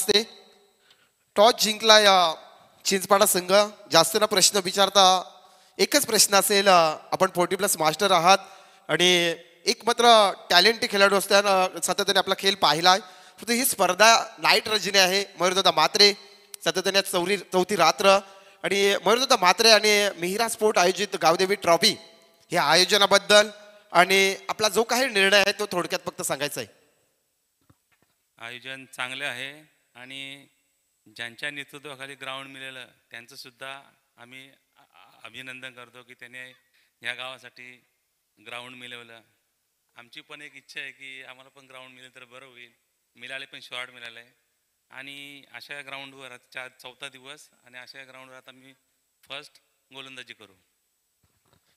असते. टॉस जिंकला या चिंचपाडा संघ. जास्त ना प्रश्न विचारता एकच प्रश्न असेल, आपण 40+ मास्टर आहात आणि एक मात्र टॅलेंटेड खेळाडू असताना सातत्याने आपला खेळ पाहिलाय. फक्त ही स्पर्धा नाईट रजनी आहे. मयूरदादा म्हात्रे सातत्याने चौथी रात्र आणि मयूरदादा म्हात्रे आणि मिहिरा स्पोर्ट आयोजित गावदेवी ट्रॉफी या आयोजनाबद्दल आणि आपला जो काही निर्णय आहे तो थोडक्यात फक्त सांगायचा आहे. आयोजन चांगले आहे आणि ज्यांच्या नेतृत्वाखाली ग्राउंड मिळालं त्यांचं सुद्धा आम्ही अभिनंदन करतो की त्याने ह्या गावासाठी ग्राउंड मिळवलं. आमची पण एक इच्छा आहे की आम्हाला पण ग्राउंड मिळेल तर बरं होईल. मिळाले पण शॉर्ट मिळाले आणि अशा ग्राउंडवर चौथा दिवस आणि अशा ग्राउंडवर आता मी फर्स्ट गोलंदाजी करू.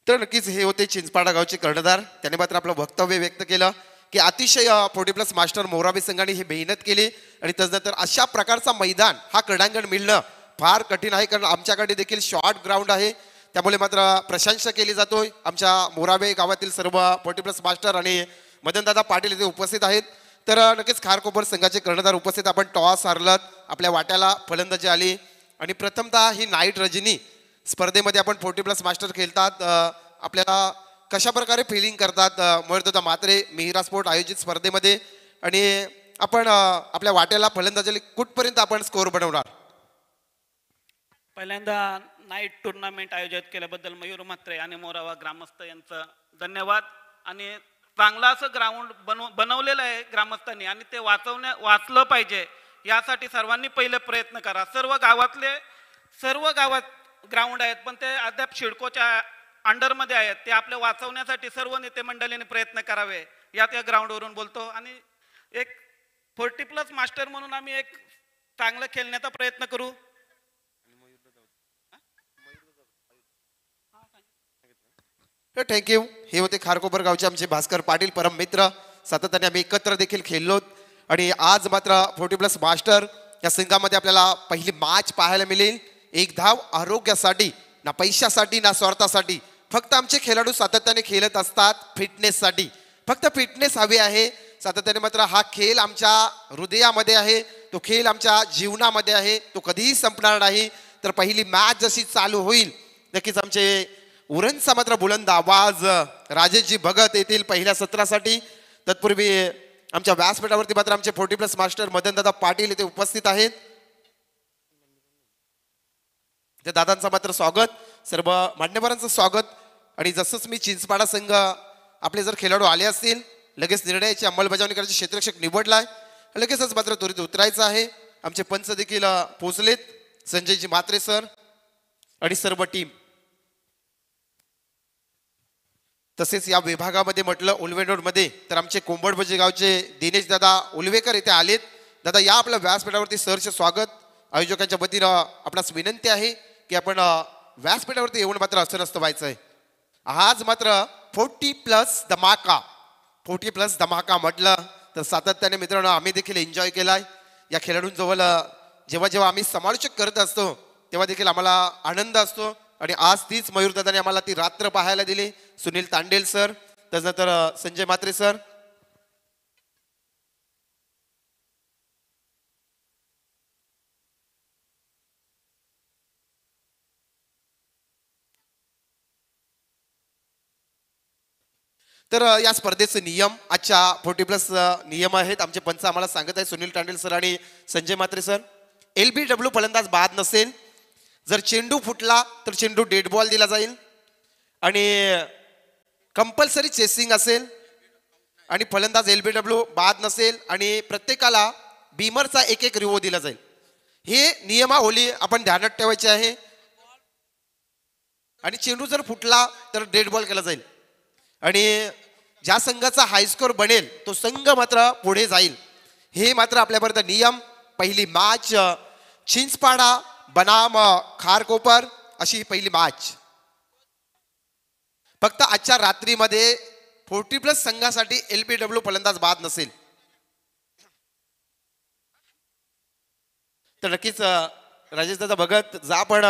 तर नक्कीच हे होते चिंचपाडा गावचे कर्णधार. त्याने मात्र आपलं वक्तव्य व्यक्त केलं की अतिशय 40+ मास्टर मोराबी संघाने हे मेहनत केली आणि त्याच्यानंतर अशा प्रकारचा मैदान हा क्रीडांगण मिळणं फार कठीण आहे, कारण आमच्याकडे देखील शॉर्ट ग्राउंड आहे. त्यामुळे मात्र प्रशंसा केली जातोय. आमच्या मोराबे गावातील सर्व 40+ मास्टर आणि मदनदादा पाटील इथे उपस्थित आहेत. तर नक्कीच खारकोपर संघाचे कर्णधार उपस्थित. आपण टॉस हारलत, आपल्या वाट्याला फलंदाजी आली आणि प्रथमतः ही नाईट रजनी स्पर्धेमध्ये आपण 40+ मास्टर खेळतात. आपल्याला कशा प्रकारे फिलिंग करतात मयूरदादा म्हात्रे मिहिरा स्पोर्ट आयोजित स्पर्धेमध्ये आणि आपण आपल्या वाट्याला फलंदाजी कुठपर्यंत आपण स्कोअर बनवणार? पहिल्यांदा नाईट टुर्नामेंट आयोजित केल्याबद्दल मयूर म्हात्रे आणि मोरावा ग्रामस्थ यांचं धन्यवाद. आणि चांगलं असं ग्राउंड बनवलेलं आहे ग्रामस्थांनी आणि ते वाचलं पाहिजे यासाठी सर्वांनी पहिले प्रयत्न करा. सर्व गावात ग्राउंड आहेत पण ते अद्याप शिडकोच्या अंडरमध्ये आहेत. ते आपल्या वाचवण्यासाठी सर्व नेते मंडळींनी प्रयत्न करावे यात या ग्राउंडवरून बोलतो. आणि एक 40+ मास्टर म्हणून आम्ही एक चांगलं खेळण्याचा प्रयत्न करू. थँक्यू. हे होते खारकोपर गावचे आमचे भास्कर पाटील परम मित्र. सातत्याने आम्ही एकत्र देखील खेळलो आणि आज मात्र 40+ मास्टर या संघामध्ये आपल्याला पहिली मॅच पाहायला मिळेल. एक धाव आरोग्यासाठी, ना पैशासाठी ना स्वार्थासाठी. फक्त आमचे खेळाडू सातत्याने खेळत असतात फिटनेससाठी. फक्त फिटनेस हवी आहे. सातत्याने मात्र हा खेळ आमच्या हृदयामध्ये आहे, तो खेळ आमच्या जीवनामध्ये आहे, तो कधीही संपणार नाही. तर पहिली मॅच जशी चालू होईल नक्कीच आमचे उरणचा मात्र बुलंद आवाज राजेशजी भगत येतील पहिल्या सत्रासाठी. तत्पूर्वी आमच्या व्यासपीठावरती मात्र आमचे 40+ मास्टर मदनदादा पाटील इथे उपस्थित आहेत. त्या दादांचं मात्र स्वागत, सर्व मान्यवरांचं स्वागत. आणि जसंच मी चिंचपाडा संघ आपले जर खेळाडू आले असतील लगेच निर्णयाची अंमलबजावणी करायचे क्षेत्ररक्षक निवडलाय. लगेचच मात्र त्वरित उतरायचं आहे. आमचे पंच देखील पोहोचलेत, संजयजी म्हात्रे सर आणि सर्व टीम. तसेच या विभागामध्ये म्हटलं उलवेनोडमध्ये तर आमचे कोंबडबजी गावचे दिनेश दादा उलवेकर इथे आलेत. दादा या आपल्या व्यासपीठावरती सरचे स्वागत. आयोजकांच्या वतीनं आपणास विनंती आहे की आपण व्यासपीठावरती येऊन मात्र असं नसतं व्हायचं आहे. आज मात्र 40+ धमाका. 40+ धमाका म्हटलं तर सातत्याने मित्रांनो आम्ही देखील एन्जॉय केलाय. या खेळाडूंजवळ जेव्हा जेव्हा आम्ही समालोचक करत असतो तेव्हा देखील आम्हाला आनंद असतो आणि आज तीच मयूरदादाने आम्हाला ती रात्र पाहायला दिली. सुनील तांडेल सर, त्याच्यानंतर संजय म्हात्रे सर. तर या स्पर्धेचे नियम आजच्या 40+ नियम आहेत. आमचे पंच आम्हाला सांगत आहे सुनील तांडेल सर आणि संजय म्हात्रे सर. LBW फलंदाज बाद नसेल. जर चेंडू फुटला तर चेंडू डेड बॉल दिला जाईल आणि कंपल्सरी चेसिंग असेल आणि फलंदाज LBW बाद नसेल आणि प्रत्येकाला बीमरचा एक रिवो दिला जाईल. हे नियमावली आपण ध्यानात ठेवायची आहे. आणि चेंडू जर फुटला तर डेड बॉल केला जाईल आणि ज्या संघाचा हायस्कोर बनेल तो संघ मात्र पुढे जाईल. हे मात्र आपल्यापर्यंत नियम. पहिली मॅच चिंचपाडा बनाम खारकोपर अशी पहिली मॅच. फक्त आजच्या रात्रीमध्ये 40+ संघासाठी LBW फलंदाज बाद नसेल. तर नक्कीच राजेश दादा भगत जा पण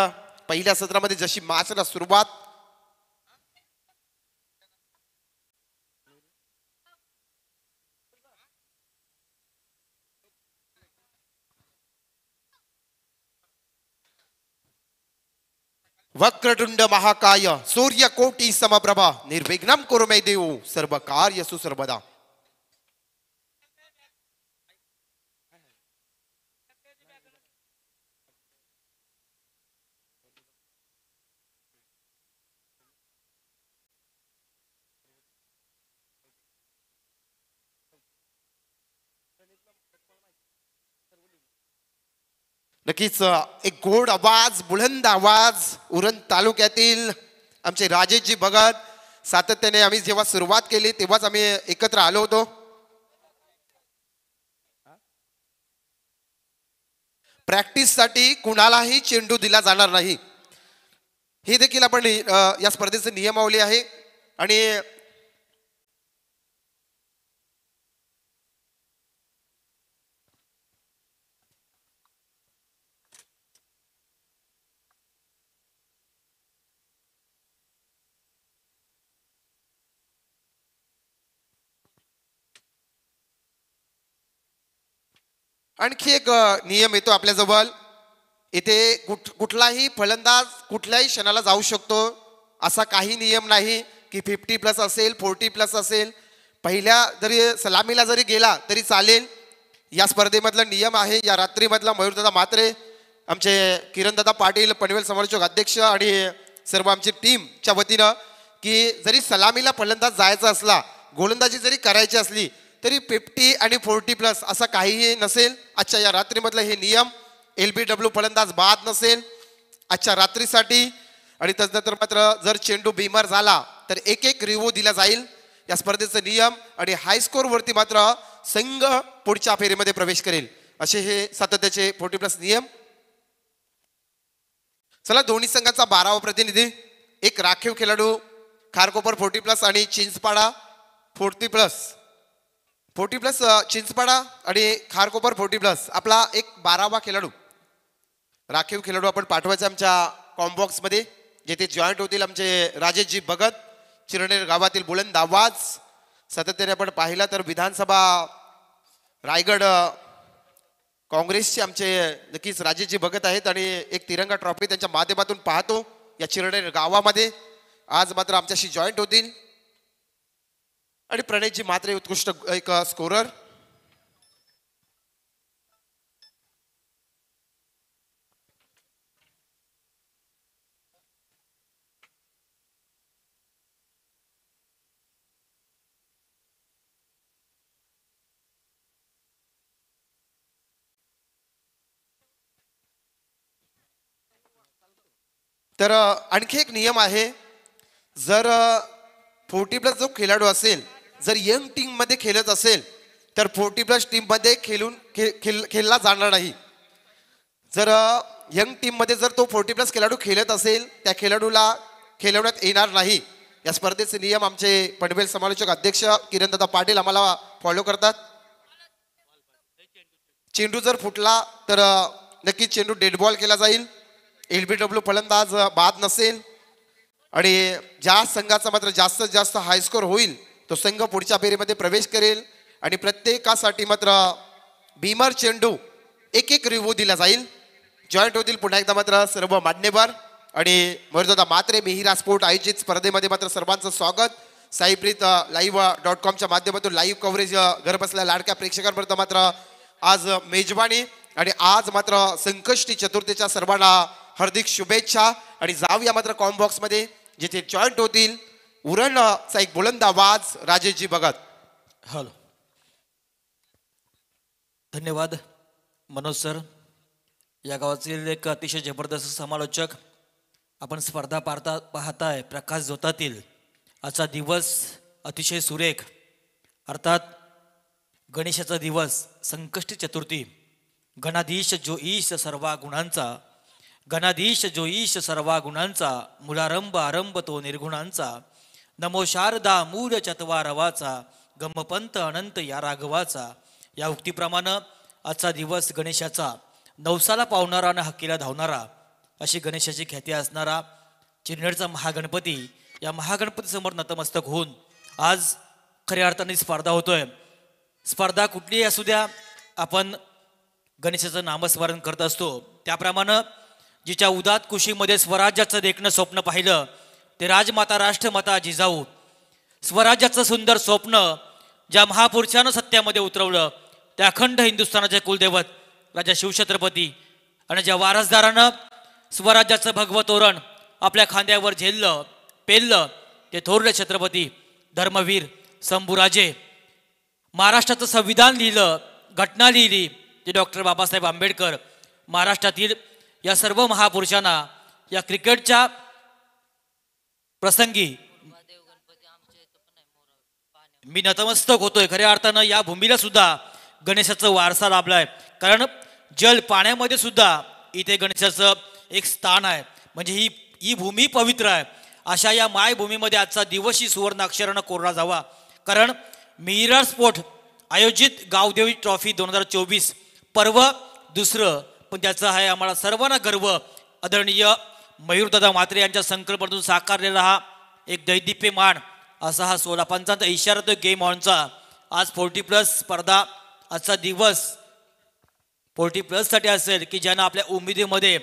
पहिल्या सत्रामध्ये जशी मॅचला सुरुवात वक्रतुंड महाकाय सूर्यकोटी समप्रभा निर्विघ्नं कुरु मे देव सर्व कार्यसु सर्वदा. नक्कीच एक गोड आवाज, बुलंद आवाज उरण तालुक्यातील आमचे राजेशजी भगत. सातत्याने आम्ही जेव्हा सुरुवात केली तेव्हाच आम्ही एकत्र आलो होतो. प्रॅक्टिससाठी कुणालाही चेंडू दिला जाणार नाही, हे देखील आपण या स्पर्धेचे नियमावली आहे. आणि आणखी एक नियम येतो आपल्याजवळ. इथे कुठलाही फलंदाज कुठल्याही क्षणाला जाऊ शकतो असा काही नियम नाही की 50+ असेल 40+ असेल. पहिल्या जरी सलामीला जरी गेला तरी चालेल. या स्पर्धेमधला नियम आहे. या रात्रीमधला मयूरदादा म्हात्रे, आमचे किरणदादा पाटील, पनवेल समालोचक अध्यक्ष आणि सर्व आमची टीमच्या वतीनं की जरी सलामीला फलंदाज जायचा असला, गोलंदाजी जरी करायची असली तरी 50 आणि 40+ असा काहीही नसेल. आजच्या या रात्रीमधलं हे नियम. LBW फलंदाज बाद नसेल आजच्या रात्रीसाठी. आणि त्यानंतर मात्र जर चेंडू बीमार झाला तर एक रिव्ह्यू दिला जाईल. या स्पर्धेचे नियम. आणि हाय स्कोर वरती मात्र संघ पुढच्या फेरीमध्ये प्रवेश करेल असे हे सातत्याचे 40+ नियम. चला, दोन्ही संघाचा 12वा प्रतिनिधी, एक राखीव खेळाडू खारकोपर 40+ आणि चिंचपाडा 40+. 40+ चिंचपाडा आणि खारकोपर 40+. आपला एक 12वा खेळाडू राखीव खेळाडू आपण पाठवायचा आमच्या कॉम्बॉक्समध्ये, जेथे जॉईंट होतील आमचे राजेशजी भगत, चिरनेर गावातील बुलंद आवाज. सातत्याने आपण पाहिला तर विधानसभा रायगड काँग्रेसचे आमचे नक्कीच राजेशजी भगत आहेत. आणि एक तिरंगा ट्रॉफी त्यांच्या माध्यमातून पाहतो या चिरनेर गावामध्ये. आज मात्र आमच्याशी जॉईंट होतील. आणि प्रणयजी म्हात्रे उत्कृष्ट एक स्कोरर. तर आणखी एक नियम आहे. जर 40+ जो खेळाडू असेल, जर यंग टीम मध्ये खेळत असेल तर 40+ टीम मध्ये खेळला जाणार नाही. जर यंग टीम मध्ये जर तो 40+ खेळाडू खेळत असेल त्या खेळाडूला खेळवण्यात येणार नाही. या स्पर्धेचे नियम आमचे पनवेल समालोचक अध्यक्ष किरणदादा पाटील आम्हाला फॉलो करतात. चेंडू जर फुटला तर नक्कीच चेंडू डेड बॉल केला जाईल. LBW फलंदाज बाद नसेल. आणि ज्या संघाचा मात्र जास्तीत जास्त हाय स्कोर होईल तो संघ पुढच्या फेरीमध्ये प्रवेश करेल. आणि प्रत्येकासाठी मात्र बीमर चेंडू एक रिव्ह्यू दिला जाईल. जॉईंट होतील पुन्हा एकदा मात्र सर्व मान्यवर. आणि मयूरदादा म्हात्रे मिहिरा स्पोर्ट आयोजित स्पर्धेमध्ये मात्र सर्वांचं स्वागत. साईप्रीत live.com माध्यमातून लाईव्ह कव्हरेज घर बसल्या लाडक्या प्रेक्षकांपर्यंत मात्र आज मेजबानी. आणि आज मात्र संकष्टी चतुर्थीच्या सर्वांना हार्दिक शुभेच्छा. आणि जाऊया मात्र कॉम्बॉक्स मध्ये जिथे जॉईंट होतील उरणचा एक बुलंद आवाज राजेशजी भगत. हॅलो, धन्यवाद मनोज सर. या गावातील एक अतिशय जबरदस्त समालोचक. आपण स्पर्धा पाहताय प्रकाश जोतातील. आजचा दिवस अतिशय सुरेख, अर्थात गणेशाचा दिवस, संकष्टी चतुर्थी. गणाधीश जो ईश सर्वा गुणांचा, गणाधीश जो ईश सर्वा गुणांचा, मूलारंभ आरंभ तो निर्गुणांचा. नमो शारदा मूळ चत्वारवाचा, गमपंत अनंत या राघवाचा. या उक्तीप्रमाणे आजचा दिवस गणेशाचा, नवसाला पावणारा आणि हक्कीला धावणारा अशी गणेशाची ख्याती असणारा चिरनेरचा महागणपती. या महागणपती समोर नतमस्तक होऊन आज खऱ्या अर्थाने स्पर्धा होतोय. स्पर्धा कुठलीही असू द्या, आपण गणेशाचं नामस्मरण करत असतो. त्याप्रमाणे जिच्या उदात कुशीमध्ये स्वराज्याचं देखणं स्वप्न पाहिलं ते राजमाता राष्ट्रमाता जिजाऊ. स्वराज्याचं सुंदर स्वप्न ज्या महापुरुषानं सत्यामध्ये उतरवलं त्या अखंड हिंदुस्थानाचे कुलदैवत राजा शिवछत्रपती आणि ज्या वारसदारानं स्वराज्याचं भगवं तोरण आपल्या खांद्यावर झेललं पेललं ते थोरले छत्रपती धर्मवीर शंभूराजे. महाराष्ट्राचं संविधान लिहिलं, घटना लिहिली ते डॉक्टर बाबासाहेब आंबेडकर. महाराष्ट्रातील या सर्व महापुरुषांना या क्रिकेटच्या प्रसंगी मी नतमस्तक होतोय. खऱ्या अर्थानं या भूमीला सुद्धा गणेशाचा वारसा लाभलाय, कारण जल पाण्यामध्ये सुद्धा इथे गणेशाचं एक स्थान आहे. म्हणजे ही भूमी पवित्र आहे. अशा या मायभूमीमध्ये आजचा दिवसही सुवर्ण अक्षरानं कोरला जावा, कारण मिरर स्पोर्ट आयोजित गावदेवी ट्रॉफी 2024 पर्व दुसरं, पण त्याचा आहे आम्हाला सर्वांना गर्व. आदरणीय मयूरदादा म्हात्रे यांच्या संकल्पनेतून साकारलेला हा एक दैदिप्यमान असा हा 16 पंचांचा इशारा तो गेम ऑनचा. आज 40+ स्पर्धा आजचा दिवस 40+ साठी असेल की ज्यानं आपल्या उमेदीमध्ये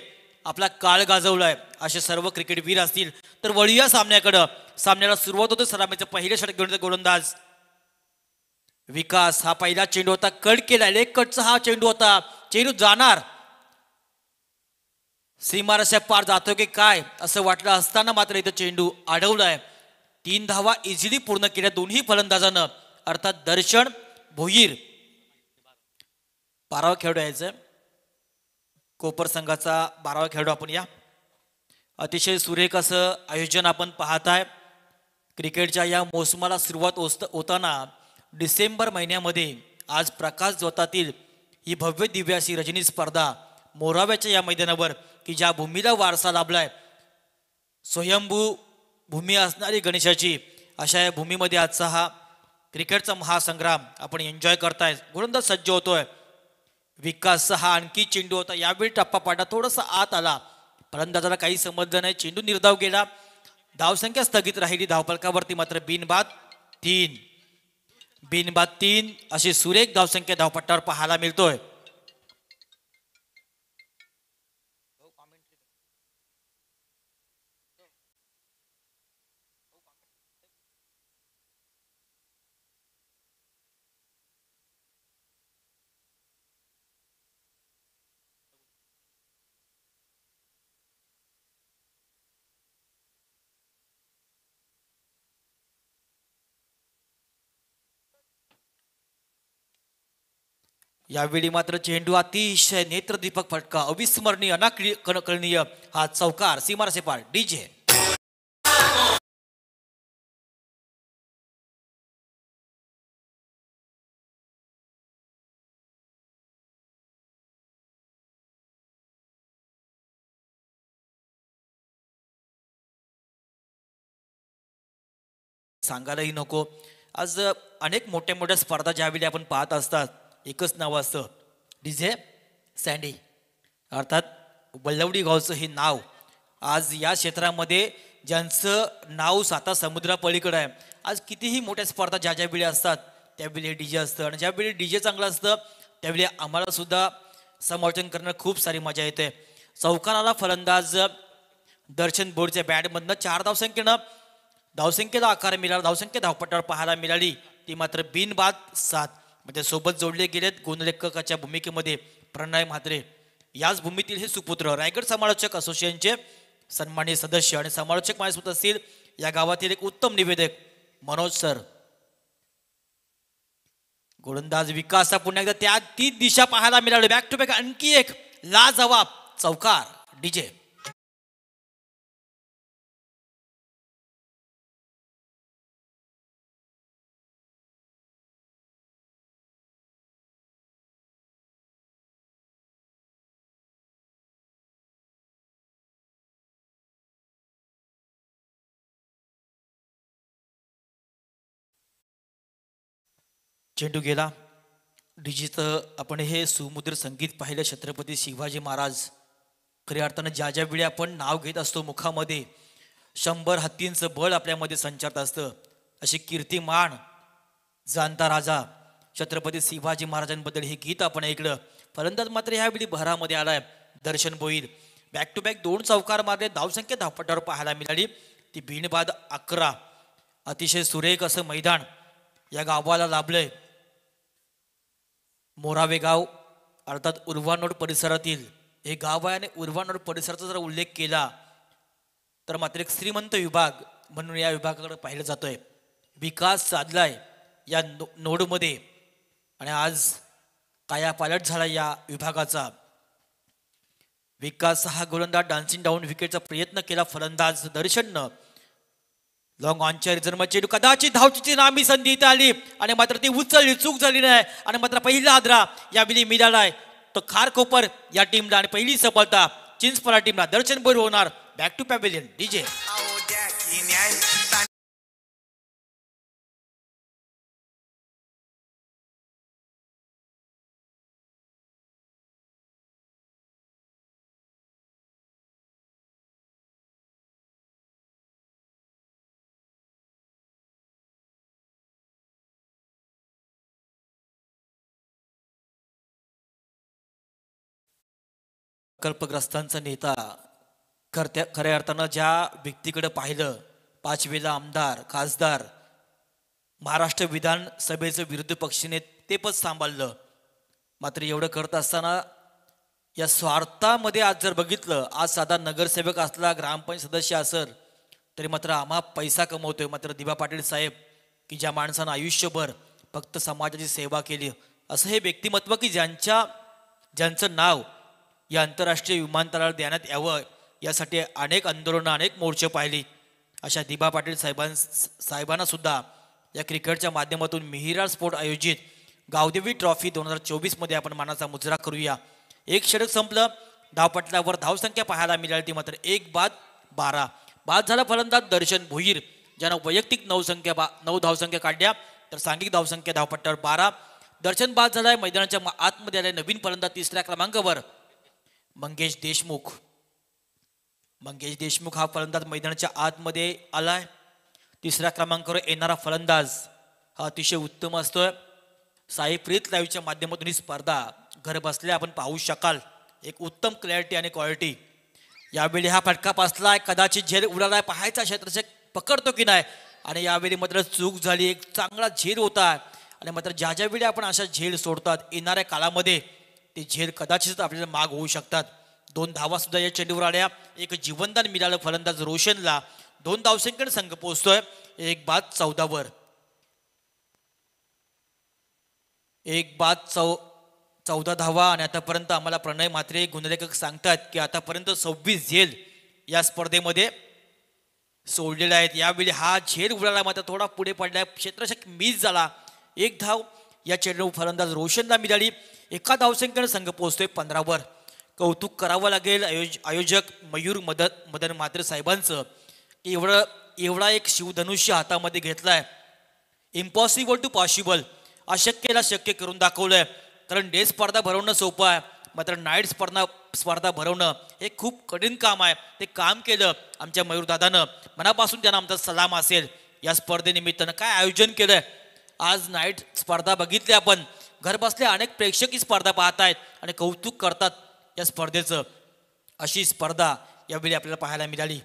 आपला काळ गाजवलाय असे सर्व क्रिकेटवीर असतील. तर वळूया सामन्याकडं. सामन्याला सुरुवात होते. सलामीचं पहिलं षटक घेऊन गोलंदाज विकास. हा पहिला चेंडू होता, कट केला, लेग कटचा हा चेंडू होता. चेंडू जाणार सीमारेषा पार जातो की काय असं वाटलं असताना मात्र इथं चेंडू अडवलाय. 3 धावा इझिली पूर्ण केल्या दोन्ही फलंदाजानं, अर्थात दर्शन भोईर 12वा खेळाडू यायचं कोपर संघाचा 12वा खेळाडू. आपण या अतिशय सुरेख असं आयोजन आपण पाहताय. क्रिकेटच्या या मोसमाला सुरुवात होताना डिसेंबर महिन्यामध्ये आज प्रकाश जोतातील ही भव्य दिव्य अशी रजनी स्पर्धा मोराव्याच्या या मैदानावर की ज्या भूमीला वारसा लाभलाय, स्वयंभू भूमी असणारी गणेशाची, अशा या भूमीमध्ये आजचा हा क्रिकेटचा महासंग्राम आपण एन्जॉय करताय. गोलंदाज सज्ज होतोय. विकासचा हा आणखी चेंडू होता. यावेळी टप्पा पाडा थोडासा आत आला, फलंदाजाला काही समजलं नाही, चेंडू निर्धाव गेला. धावसंख्या स्थगित राहिली. धावफलकावरती मात्र बिनबाद 3 अशी सुरेख धावसंख्या धावपट्टावर पाहायला मिळतोय. यावेळी मात्र चेंडू अतिशय नेत्रदीपक फटका, अविस्मरणीय अनाकलनीय हा चौकार सीमारेषे पार. डीजे सांगायलाही नको. आज अनेक मोठ्या मोठ्या स्पर्धा ज्यावेळी आपण पाहत असतात एकच नाव असतं, डीजे सँडी. अर्थात वल्लवडी गावचं हे नाव आज या क्षेत्रामध्ये ज्यांचं नाव साता समुद्रापलीकडे आहे. आज कितीही मोठ्या स्पर्धा ज्या ज्यावेळी असतात त्यावेळी हे डीजे असतं, आणि ज्यावेळी डीजे चांगलं असतं त्यावेळी आम्हाला सुद्धा समालोचन करणं खूप सारी मजा येते. चौकाराला फलंदाज दर्शन बोर्डच्या बॅटमधनं 4 धावसंख्येला आकार मिळाला. धावसंख्या धावपट्टावर पाहायला मिळाली ती मात्र बिनबाद 7. म्हणजे सोबत जोडले गेलेत गुणलेखकाच्या भूमिकेमध्ये प्रणय म्हात्रे. याच भूमीतील हे सुपुत्र रायगड समालोचक असोसिएशनचे सन्माननीय सदस्य आणि समालोचक माझ्यासोबत असतील या गावातील एक उत्तम निवेदक मनोज सर. गोलंदाज विकास पुन्हा एकदा त्या ती दिशा पाहायला मिळाली. बॅक टू बॅक आणखी एक लाजवाब चौकार. डीजे चेंडू गेला. डीजेचं आपण हे सुमुद्र संगीत पाहिलं. छत्रपती शिवाजी महाराज खऱ्या अर्थानं ज्या ज्या वेळी आपण नाव घेत असतो मुखामध्ये 100 हत्तींचं बळ आपल्यामध्ये संचारत असतं. अशी कीर्तिमान जाणता राजा छत्रपती शिवाजी महाराजांबद्दल हे गीत आपण ऐकलं. फलंदाज मात्र ह्यावेळी भरामध्ये आलाय दर्शन भोईर. बॅक टू बॅक 2 चौकार मारले, धावसंख्या धावपट्ट्यावर पाहायला मिळाली ती बिनबाद 11. अतिशय सुरेख असं मैदान या गावाला लाभलंय. मोरावे गाव अर्थात उर्वानोड परिसरातील हे गाव आहे आणि उर्वानोड परिसराचा जर उल्लेख केला तर मात्र एक श्रीमंत विभाग म्हणून या विभागाकडे पाहिलं जातोय. विकास साधलाय या नोडमध्ये आणि आज कायापालट झाला या विभागाचा. विकास हा गोलंदाज डान्सिंग डाऊन विकेटचा प्रयत्न केला, फलंदाज दर्शननं लॉंग ऑनच्या रिझर्व्ह चेंडू कदाचित धावचीची नामी संधी इथे आली आणि मात्र ती उचलली, चूक झाली नाही आणि मात्र पहिला आदरा यावेळी मिळालाय तो खारकोपर या टीमला आणि पहिली सफलता चिंचपरा टीमला. दर्शन बोर होणार बॅक टू पॅव्हिलियन डीजे. कल्पग्रस्तांचा नेता खऱ्या अर्थानं ज्या व्यक्तीकडे पाहिलं, 5 वेळा आमदार खासदार, महाराष्ट्र विधानसभेचं विरोधी पक्षनेते ते पद सांभाळलं. मात्र एवढं करत असताना या स्वार्थामध्ये आज जर बघितलं, आज साधा नगरसेवक असला, ग्रामपंचायत सदस्य असेल तरी मात्र आम्हा पैसा कमवतोय. मात्र दिबा पाटील साहेब की ज्या माणसानं आयुष्यभर फक्त समाजाची सेवा केली, असं हे व्यक्तिमत्व की ज्यांचं नाव या आंतरराष्ट्रीय विमानतळावर देण्यात यावं यासाठी अनेक आंदोलनं, अनेक मोर्चे पाहिली. अशा दिबा पाटील साहेबांना सुद्धा या क्रिकेटच्या माध्यमातून मिहिराळ स्पोर्ट आयोजित गावदेवी ट्रॉफी 2024 मध्ये आपण मानाचा मुजरा करूया. एक षटक संपलं, धावपटलावर धावसंख्या पाहायला मिळाली ती मात्र 1 बाद 12. बाद झाला फलंदाज दर्शन भोईर ज्यानं वैयक्तिक 9 धावसंख्या काढल्या तर सांघिक धावसंख्या धावपट्ट्यावर 12. दर्शन बाद झालाय. मैदानाच्या आतमध्ये आलाय नवीन फलंदाज 3ऱ्या क्रमांकावर मंगेश देशमुख हा फलंदाज मैदानाच्या आतमध्ये आलाय. 3ऱ्या क्रमांकावर येणारा फलंदाज हा अतिशय उत्तम असतोय. साई प्रीत लाईव्हच्या माध्यमातून ही स्पर्धा घर बसल्या आपण पाहू शकाल. एक उत्तम क्लॅरिटी आणि क्वालिटी. यावेळी हा फटका पासलाय, कदाचित झेल उडालाय, पाहायचा क्षेत्ररक्षक पकडतो की नाही आणि यावेळी मात्र चूक झाली. एक चांगला झेल होता आणि मात्र ज्या वेळी आपण अशा झेल सोडतात येणाऱ्या काळामध्ये ते झेल कदाचित आपल्याला माग होऊ शकतात. 2 धावा सुद्धा या चेंडूवर आल्या. एक जीवनदान मिळालं फलंदाज रोशनला. 2 धावसंख्येने संघ पोहोचतोय 1 बाद 14 वर. 1 बाद 14 धावा आणि आतापर्यंत आम्हाला प्रणय म्हात्रे गुणलेखक सांगतात की आतापर्यंत 26 झेल या स्पर्धेमध्ये सोडलेले आहेत. यावेळी हा झेल उडाला मात्र थोडा पुढे पडलाय, क्षेत्ररक्षक मिस झाला. 1 धाव या चेंडू फलंदाज रोशनला मिळाली. 1 धावसंख्येने संघ पोहोचतोय 15 वर. कौतुक करावं लागेल आयोजक मयूर मदन म्हात्रे साहेबांचं की एवढा एक शिवधनुष्य हातामध्ये घेतलाय. इम्पॉसिबल टू पॉसिबल, अशक्यला शक्य करून दाखवलंय. कारण डे स्पर्धा भरवणं सोपं आहे मात्र नाईट स्पर्धा भरवणं हे खूप कठीण काम आहे. ते काम केलं आमच्या मयूर दादानं. मनापासून त्यांना आमचा सलाम असेल. या स्पर्धेनिमित्तानं काय आयोजन केलंय. आज नाईट स्पर्धा बघितली आपण, घर बसल्या अनेक प्रेक्षक ही स्पर्धा पाहतायत आणि कौतुक करतात या स्पर्धेचं. अशी स्पर्धा यावेळी आपल्याला पाहायला मिळाली.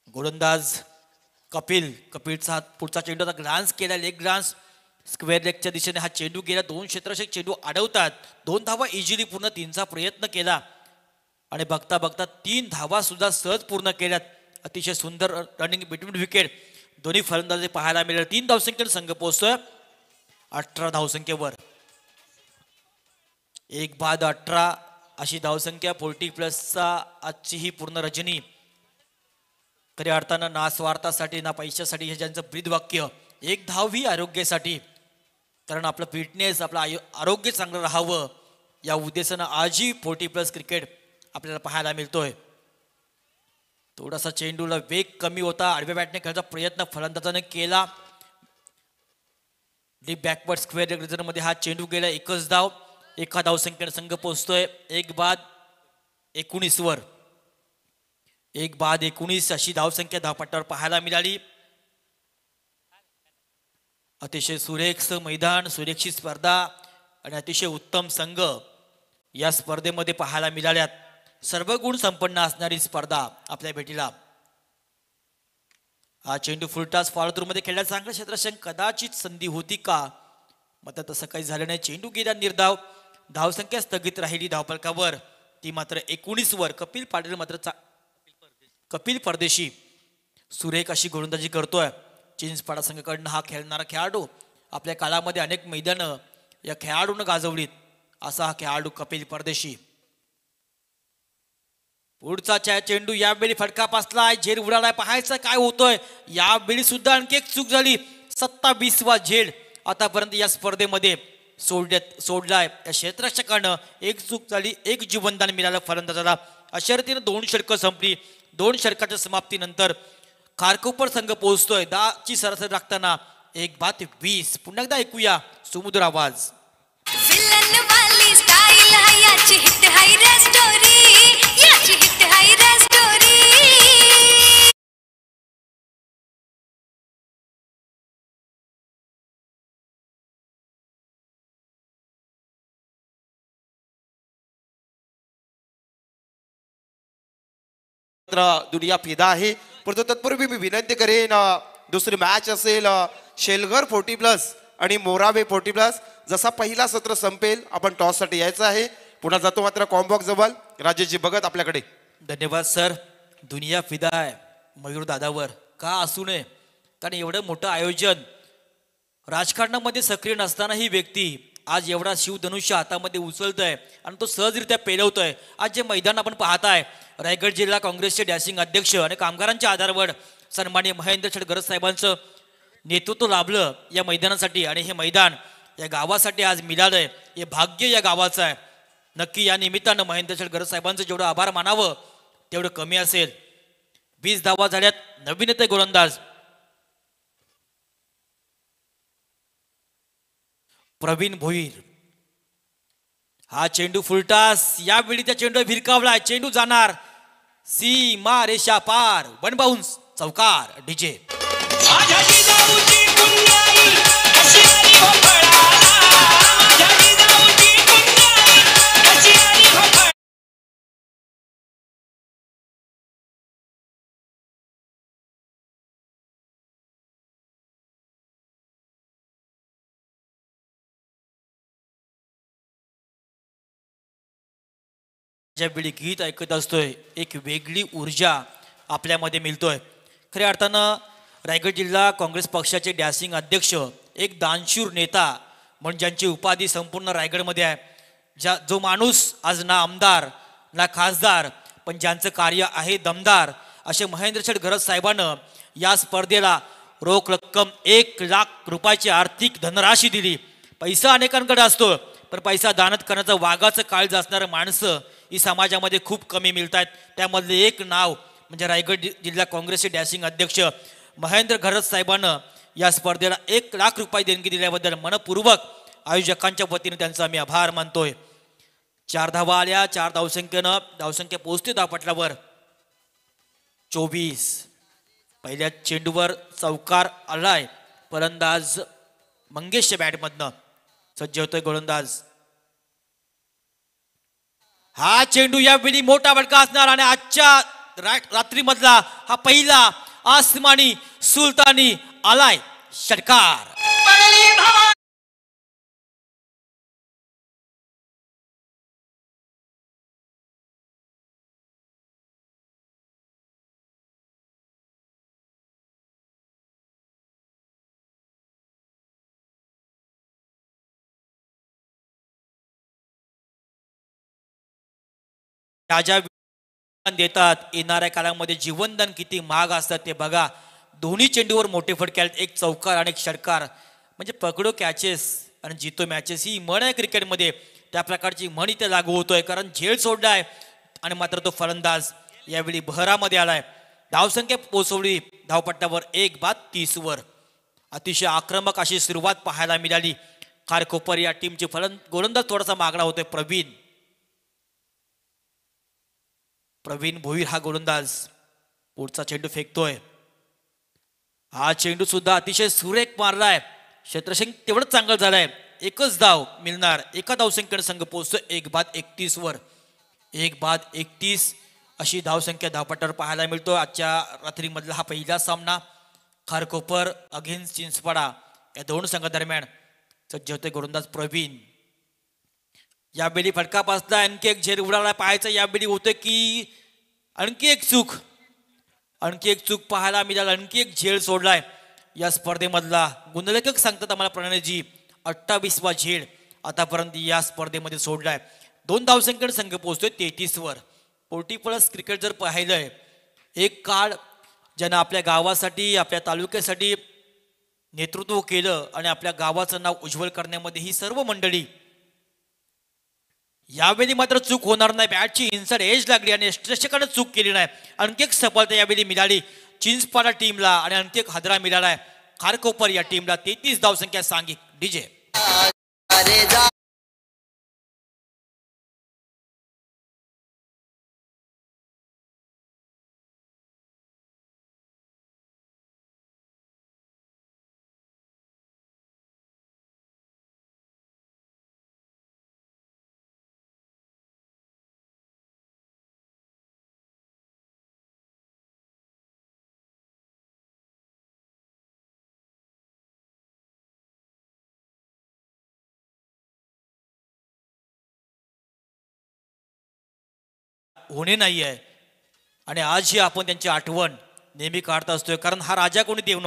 गोलंदाज कपिलचा पुढचा चेंडूचा ग्लान्स केला, लेग ग्लान्स स्क्वेअर लेगच्या दिशेने हा चेंडू गेला. 2 क्षेत्ररक्षक चेंडू अडवतात. 2 धावा इझिली पूर्ण, 3चा प्रयत्न केला आणि बघता 3 धावा सुद्धा सहज पूर्ण केल्यात. अतिशय सुंदर रनिंग बिटवीन विकेट दोन्ही फलंदाज पाहायला मिळाले. 3 धावसंख्येने संघ पोहोचतोय 18 धावसंख्येवर. 1 बाद 18 अशी धावसंख्या 40+ आजची ही पूर्ण रजनी. खऱ्या अर्थानं ना स्वार्थासाठी ना पैशासाठी हे ज्यांचं ब्रीद वाक्य. 1 धाव ही आरोग्यासाठी, कारण आपलं फिटनेस आपलं आरोग्य चांगलं राहावं या उद्देशानं आजही 40+ क्रिकेट आपल्याला पाहायला मिळतोय. थोडासा चेंडूला वेग कमी होता, आडव्या बॅटने खेळायचा प्रयत्न फलंदाजाने केला. डीप बॅकवर्ड स्क्वेअर रिझन मध्ये हा चेंडू गेला. 1च धाव. 1 धावसंख्येने संघ पोहोचतोय 1 बाद 19 वर. 1 बाद 19 अशी धावसंख्या धावपट्ट्यावर पाहायला मिळाली. अतिशय सुरेख मैदान, सुरेखी स्पर्धा आणि अतिशय उत्तम संघ या स्पर्धेमध्ये पाहायला मिळाल्यात. सर्व गुण संपन्न असणारी स्पर्धा आपल्या भेटीला. हा चेंडू फुलटास फॉलोथ्रू मध्ये खेळण्याचं चांगलं क्षेत्ररक्षण, कदाचित संधी होती का, मात्र तसं काही झालं नाही. चेंडू गेला निर्धाव. धावसंख्या स्थगित राहिली धावफलकावर, ती मात्र 19 वर. कपिल पाटील मात्र कपिल परदेशी सुरेख अशी गोलंदाजी करतोय. चिंचपाडा संघाकडनं हा खेळणारा खेळाडू आपल्या काळामध्ये अनेक मैदानं या खेळाडूनं गाजवलीत, असा हा खेळाडू कपिल परदेशी. पुढचा चेंडू यावेळी फटका पासलाय, झेड उडालाय. पाहायचं काय होतोय. यावेळी सुद्धा आणखी एक चूक झाली. 27वा झेड आतापर्यंत या स्पर्धेमध्ये सोडलाय. या क्षेत्ररक्षकानं एक चूक झाली, एक जीवनदान मिळालं फलंदाजाला. अशा रीतीनं 2 षटकं संपली. 2 षटकाच्या समाप्तीनंतर खारकोपर संघ पोहोचतोय 10ची सरासरी राखताना 1-20. पुन्हा एकदा ऐकूया सुमधुर आवाज. विलन वाली स्टाईल है याची हिट हाय रे स्टोरी, याची हिट हाय रे स्टोरी. दुनिया फिदा आहे. परंतु तत्पूर्वी मी विनंती करेन, दुसरी मॅच असेल शेलघर 40+ आणि मोराबे 40+. जसा पहिला सत्र संपेल आपण टॉस साठी यायचं आहे. पुन्हा जातो मात्र कॉम्बॉक्स जवळ. राजेशजी बघत आपल्याकडे. धन्यवाद सर. दुनिया फिदा आहे मयूर दादावर, का असू नये. कारण एवढं मोठं आयोजन, राजकारणामध्ये सक्रिय नसताना ही व्यक्ती आज एवढा शिवधनुष्य हातामध्ये उचलतोय आणि तो सहजरित्या पेलवतोय. आज जे मैदान आपण पाहताय, रायगड जिल्हा काँग्रेसचे डॅशिंग अध्यक्ष आणि कामगारांच्या आधारावर सन्माननीय महेंद्र छटगरज साहेबांचं नेतृत्व लाभलं या मैदानासाठी. आणि हे मैदान या गावासाठी आज मिळालंय, हे भाग्य या गावाचं आहे. नक्की या निमित्तानं महेंद्र छटगरज साहेबांचं जेवढं आभार मानावं तेवढं कमी असेल. 20 धावा झाल्यात. नवीन येते गोलंदाज प्रवीण भोईर. हा चेंडू फुलटास. यावेळी त्या चेंडू भिरकावलाय. चेंडू जाणार सीमा रेषा पार. 1 बाउन्स. चौकार. डीजे ज्यावेळी गीत ऐकत असतोय एक वेगळी ऊर्जा आपल्यामध्ये मिळतोय. खऱ्या अर्थानं रायगड जिल्हा काँग्रेस पक्षाचे डॅशिंग अध्यक्ष, एक दानशूर नेता म्हणून ज्यांची उपाधी संपूर्ण रायगडमध्ये आहे, जो माणूस आज ना आमदार ना खासदार पण ज्यांचं कार्य आहे दमदार, असे महेंद्र छटगरज साहेबांनं या स्पर्धेला रोख रक्कम 1 लाख रुपयाची आर्थिक धनराशी दिली. पैसा अनेकांकडे असतो पण पैसा दानत करण्याचं वाघाचं काळज असणारं माणसं ही समाजामध्ये खूप कमी मिळत आहेत. त्यामधले एक नाव म्हणजे रायगड जिल्हा काँग्रेसचे डॅशिंग अध्यक्ष महेंद्र घरत साहेबांनं या स्पर्धेला 1 लाख रुपये देणगी दिल्याबद्दल मनपूर्वक आयोजकांच्या वतीने त्यांचा आम्ही आभार मानतोय. 4 धावा आल्या. 4 धावसंख्येनं धावसंख्या पोहोचते धावपटलावर 24. पहिल्या चेंडूवर चौकार आलाय. फलंदाज मंगेशच्या बॅटमधनं सज्ज होतोय गोलंदाज. हा चेंडू यावेळी मोठा फटका असणार आणि आजच्या रात्रीमधला हा पहिला आसमानी सुलतानी आलाय षटकार. राजा देतात. येणाऱ्या काळामध्ये जीवनदान किती महाग असतात ते बघा. दोन्ही चेंडूवर मोठे फटके आहेत. एक चौकार आणि एक षटकार. म्हणजे पकडो कॅचेस आणि जितो मॅचेस ही म्हण आहे क्रिकेटमध्ये. त्या प्रकारची म्हण इथे लागू होतोय. कारण झेल सोडलाय आणि मात्र तो फलंदाज यावेळी बहरामध्ये आलाय. धावसंख्या पोहोचवली धावपट्ट्यावर 1-30 वर. अतिशय आक्रमक अशी सुरुवात पाहायला मिळाली. खारकोपर या टीमचे गोलंदाज थोडासा मागणा होतोय. प्रवीण भोईर हा गोलंदाज पुढचा चेंडू फेकतोय. हा चेंडू सुद्धा अतिशय सुरेख मारलाय. क्षेत्ररक्षण तेवढंच चांगलं झालंय. एकच धाव मिळणार. एका धावसंख्येने संघ पोहोचतोय 1-31 वर. 1 बाद 31 अशी धावसंख्या धावपट्टावर पाहायला मिळतो. आजच्या रात्रीमधला हा पहिला सामना खारकोपर अगेन्स्ट चिंचपाडा या दोन संघादरम्यान सज्ज होते गोलंदाज प्रवीण. यावेळी फटकापासला आणखी एक झेल उडाला पाहायचा. यावेळी होतं की आणखी एक चूक पाहायला मिळाली. आणखी एक झेल सोडलाय या स्पर्धेमधला. गुणलेखक सांगतात आम्हाला प्रणयजी 28वा झेल आतापर्यंत या स्पर्धेमध्ये सोडलाय. 2 धावसंख्येने संघ पोहोचतोय 33 वर. 40+ क्रिकेट जर पाहिलंय, एक काळ ज्यानं आपल्या गावासाठी आपल्या तालुक्यासाठी नेतृत्व केलं आणि आपल्या गावाचं नाव उज्ज्वल करण्यामध्ये ही सर्व मंडळी. यावेळी मात्र चूक होणार नाही. बॅटची इन्साइड एज लागली आणि यष्टरक्षकाने चूक केली नाही. आणखी एक सफलता यावेळी मिळाली चिंचपाडा टीमला आणि आणखी एक हादरा मिळालाय खारकोपर या टीमला. 33 धावसंख्या सांघिक. डीजे होणे नाही आहे आणि आजही आपण त्यांची आठवण नेहमी काढत असतोय. कारण हा राजा कोणी देव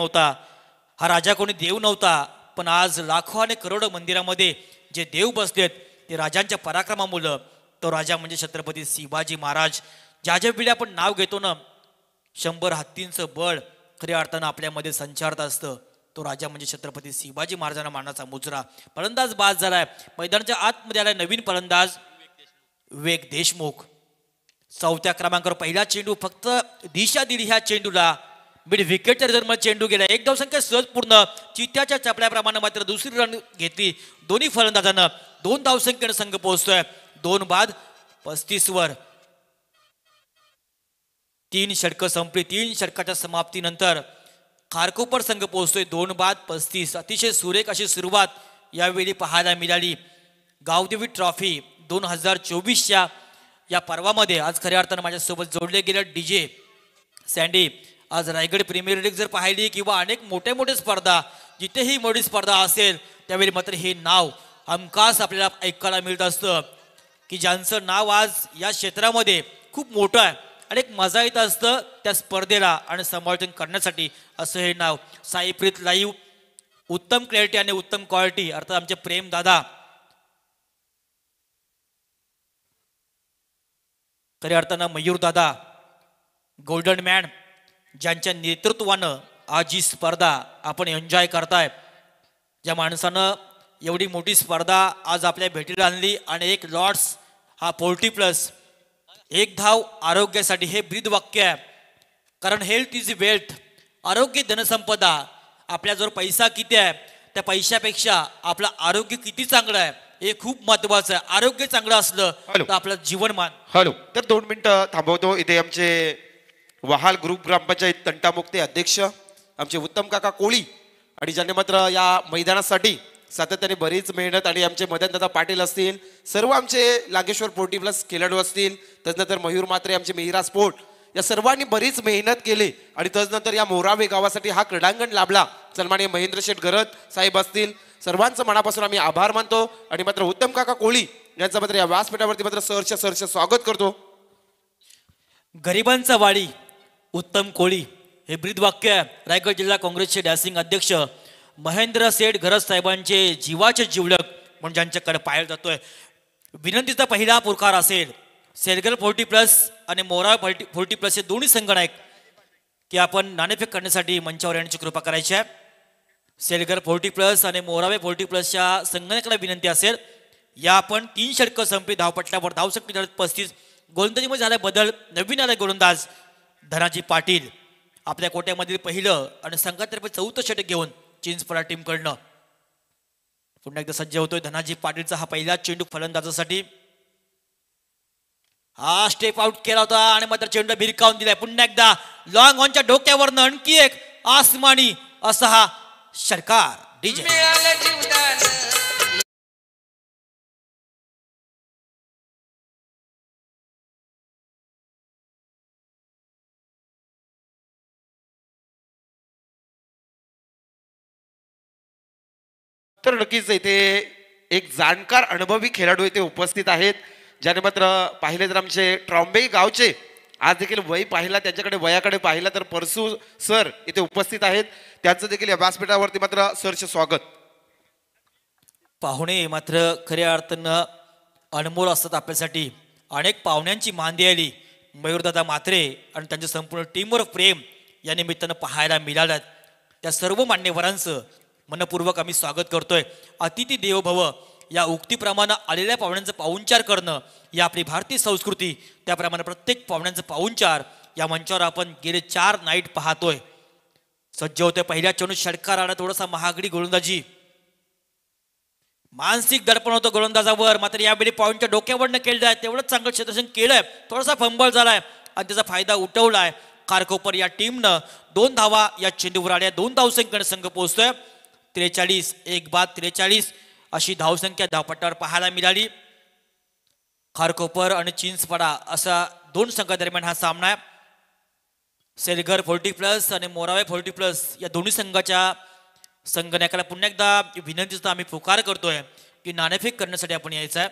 नव्हता, पण आज लाखो आणि करोडो मंदिरामध्ये जे देव बसलेत ते राजांच्या पराक्रमामुळं. तो राजा म्हणजे छत्रपती शिवाजी महाराज. ज्या वेळी आपण नाव घेतो ना, 100 हत्तींचं बळ खऱ्या अर्थानं आपल्यामध्ये संचारत असतं. तो राजा म्हणजे छत्रपती शिवाजी महाराजांना मानाचा मुजरा. फलंदाज बाद झालाय. मैदानाच्या आतमध्ये आलाय नवीन फलंदाज विवेक देशमुख. 4थ्या क्रमांकावर पहिला चेंडू फक्त दिशा दिली ह्या चेंडूला. मिड विकेटच्या रिझल्टमध्ये चेंडू गेला. 1 धावसंख्या सहज पूर्ण. चित्त्याच्या चपल्याप्रमाणे मात्र दुसरी रन घेतली दोन्ही फलंदाजांना. 2 धावसंख्येने संघ पोहोचतोय 2 बाद 35 वर. 3 षटकं संपली. 3 षटकाच्या समाप्तीनंतर खारकोपर संघ पोहोचतोय 2 बाद 35. अतिशय सुरेख अशी सुरुवात यावेळी पाहायला मिळाली. गावदेवी ट्रॉफी 2024च्या या पर्वामध्ये आज खऱ्या अर्थानं माझ्यासोबत जोडले गेले डीजे सँडी. आज रायगड प्रीमियर लीग जर पाहिली किंवा अनेक मोठ्या स्पर्धा, जिथेही मोठी स्पर्धा असेल त्यावेळी मात्र हे नाव हमखास आपल्याला ऐकायला मिळत असतं की ज्यांचं नाव आज या क्षेत्रामध्ये खूप मोठं आहे आणि एक मजा येत असतं त्या स्पर्धेला आणि समालोचन करण्यासाठी. असं हे नाव साईप्रीत लाईव्ह, उत्तम क्लॅरिटी आणि उत्तम क्वालिटी. अर्थात आमचे प्रेम दादा, खऱ्या अर्थानं मयूर दादा, गोल्डन मॅन, ज्यांच्या नेतृत्वानं आज ही स्पर्धा आपण एन्जॉय करताय. ज्या माणसानं एवढी मोठी स्पर्धा आज आपल्या भेटीला आणली आणि एक लॉर्ड्स हा 40+, 1 धाव आरोग्यासाठी हे ब्रीद वाक्य आहे. कारण हेल्थ इज वेल्थ. आरोग्य धनसंपदा. आपल्याजवळ पैसा किती आहे त्या पैशापेक्षा आपलं आरोग्य किती चांगलं आहे हे खूप महत्वाचं आहे. आरोग्य चांगलं असलं तर आपलं जीवनमान. हॅलो, तर 2 मिनिटं थांबवतो. इथे आमचे वहाल ग्रुप ग्रामपंचायत तंटामुक्ती अध्यक्ष आमचे उत्तम काका कोळी आणि ज्यांनी मात्र या मैदानासाठी सातत्याने बरीच मेहनत, आणि आमचे मदनदादा पाटील असतील, सर्व आमचे लागेश्वर 40+ खेळाडू असतील, त्याच्यानंतर मयूर मात्रे, आमचे मिहिरा स्पोर्ट, या सर्वांनी बरीच मेहनत केली आणि त्याच्यानंतर या मोरावे गावासाठी हा क्रीडांगण लाभला. सन्माननीय महेंद्र शेठ गरत साहेब असतील, सर्वांचं मनापासून आम्ही आभार मानतो. आणि मात्र उत्तम काका कोळी यांचं मात्र या व्यासपीठावरती मात्र सहर्ष स्वागत करतो. गरिबांचा वाडी उत्तम कोळी हे ब्रीद वाक्य आहे. रायगड जिल्हा काँग्रेसचे डॅसिंग अध्यक्ष महेंद्र शेठ गरज साहेबांचे जीवाचे जिवलक म्हणून ज्यांच्याकडे पाहिलं जातोय. विनंतीचा पहिला पुरकार असेल सेलगर 40+ आणि मोरा 40+ हे दोन्ही संगणक की आपण नाणेफेक करण्यासाठी मंचावर येण्याची कृपा करायची आहे. सेलगर 40+ आणि मोरावे 40+च्या संगणकाला विनंती असेल. या आपण 3 षटकं संपली. धावपट्ट्यावर धावसंख्या 35. गोलंदाजीमध्ये झाला बदल. नवीन आला गोलंदाज धनाजी पाटील. आपल्या कोट्यामधील पहिलं आणि संघातर्फे 4थं षटक घेऊन चिंचपाडा टीमकडनं पुन्हा एकदा सज्ज होतोय धनाजी पाटीलचा हा पहिला चेंडू फलंदाजासाठी. हा स्टेप आउट केला होता आणि मात्र चेंडू भिरकावून दिलाय. पुन्हा एकदा लॉंग ऑनच्या डोक्यावरनं आणखी एक आसमानी असा हा षटकार. डीजे तर नक्कीच इथे एक जाणकार अनुभवी खेळाडू इथे उपस्थित आहेत, ज्याने मात्र पाहिले तर आमचे ट्रॉम्बे गावचे आज देखील वय पाहिला, त्यांच्याकडे वयाकडे पाहिला तर परसू सर इथे उपस्थित आहेत. त्यांचं देखील या व्यासपीठावरती मात्र सरचे स्वागत. पाहुणे मात्र खऱ्या अर्थानं अनमोल असतात आपल्यासाठी. अनेक पाहुण्यांची मांदी आली मयूरदादा म्हात्रे आणि त्यांच्या संपूर्ण टीमवर प्रेम या निमित्तानं पाहायला मिळालं. त्या सर्व मान्यवरांचं मनपूर्वक आम्ही स्वागत करतोय. अतिथी देवो भव या उक्तीप्रमाणे आलेल्या पाहुण्यांचं पाहुणचार करणं या आपली भारतीय संस्कृती, त्याप्रमाणे प्रत्येक पाहुण्यांचं पाहुणचार या मंचावर आपण गेले 4 नाईट पाहतोय. सज्ज होते पहिल्या चेंडू षटकार आला, थोडासा महागडी गोलंदाजी, मानसिक दडपण होतं गोलंदाजावर. मात्र यावेळी पॉईंटच्या डोक्यावरनं केलं आहे, तेवढंच चांगलं क्षेत्ररक्षण केलंय. थोडासा फंबल झालाय आणि त्याचा फायदा उठवलाय. खारकोपर या टीमनं 2 धावा या चेंडूवर आल्या. 2 धावसंख्येने संघ पोहोचतोय. 43 एक बाद 43 अशी धावसंख्या धावपट्टावर पाहायला मिळाली. खारकोपर आणि चिंचपाडा असा 2 संघादरम्यान हा सामना आहे. सेलगर 40+ आणि मोरावे 40+ या दोन्ही संघाच्या संघनायकाला पुन्हा एकदा विनंतीचा आम्ही पुकार करतोय की नाणेफेक करण्यासाठी आपण यायचं आहे.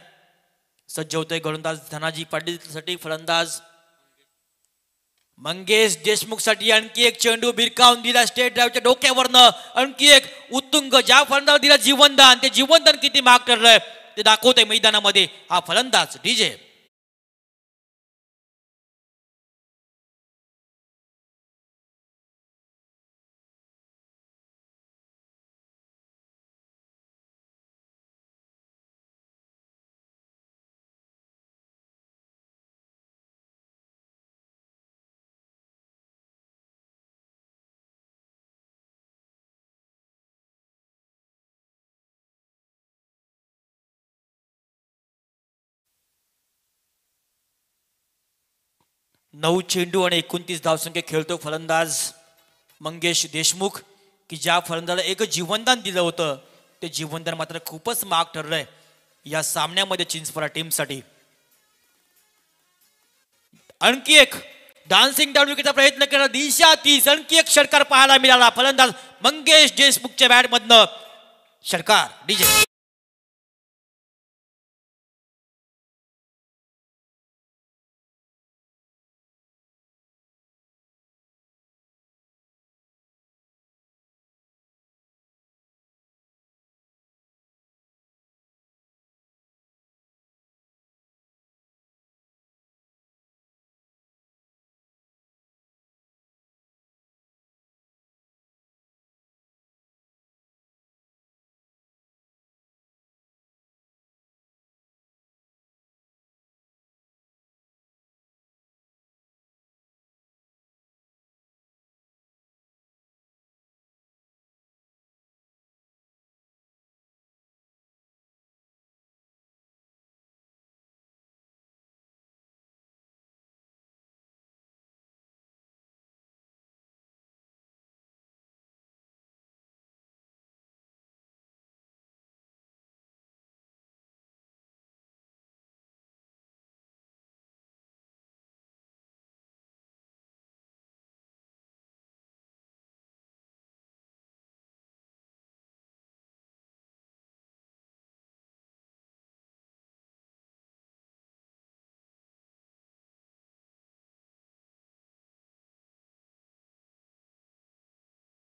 सज्ज होतोय गोलंदाज धनाजी पाटीलसाठी, फलंदाज मंगेश देशमुख साठी आणखी एक चेंडू भिरकावून दिला स्टेट ड्राईव्हच्या डोक्यावरनं. आणखी एक उत्तुंग, ज्या फलंदाज दिला जीवनदान, ते जीवनदान किती महाग ठरलंय ते दाखवतोय मैदानामध्ये हा फलंदाज डीजे. नऊ चेंडू आणि 29 धावसंख्या खेळतो फलंदाज मंगेश देशमुख, की ज्या फलंदाजाला एक जीवनदान दिलं होतं ते जीवनदान मात्र खूपच महाग ठरलंय या सामन्यामध्ये चिंचपाडा टीमसाठी. आणखी एक डान्सिंग डाऊन विकेटचा प्रयत्न केला, दिशा 30, आणखी एक षटकार पाहायला मिळाला. फलंदाज मंगेश देशमुखच्या बॅट मधनं षटकार डीजे.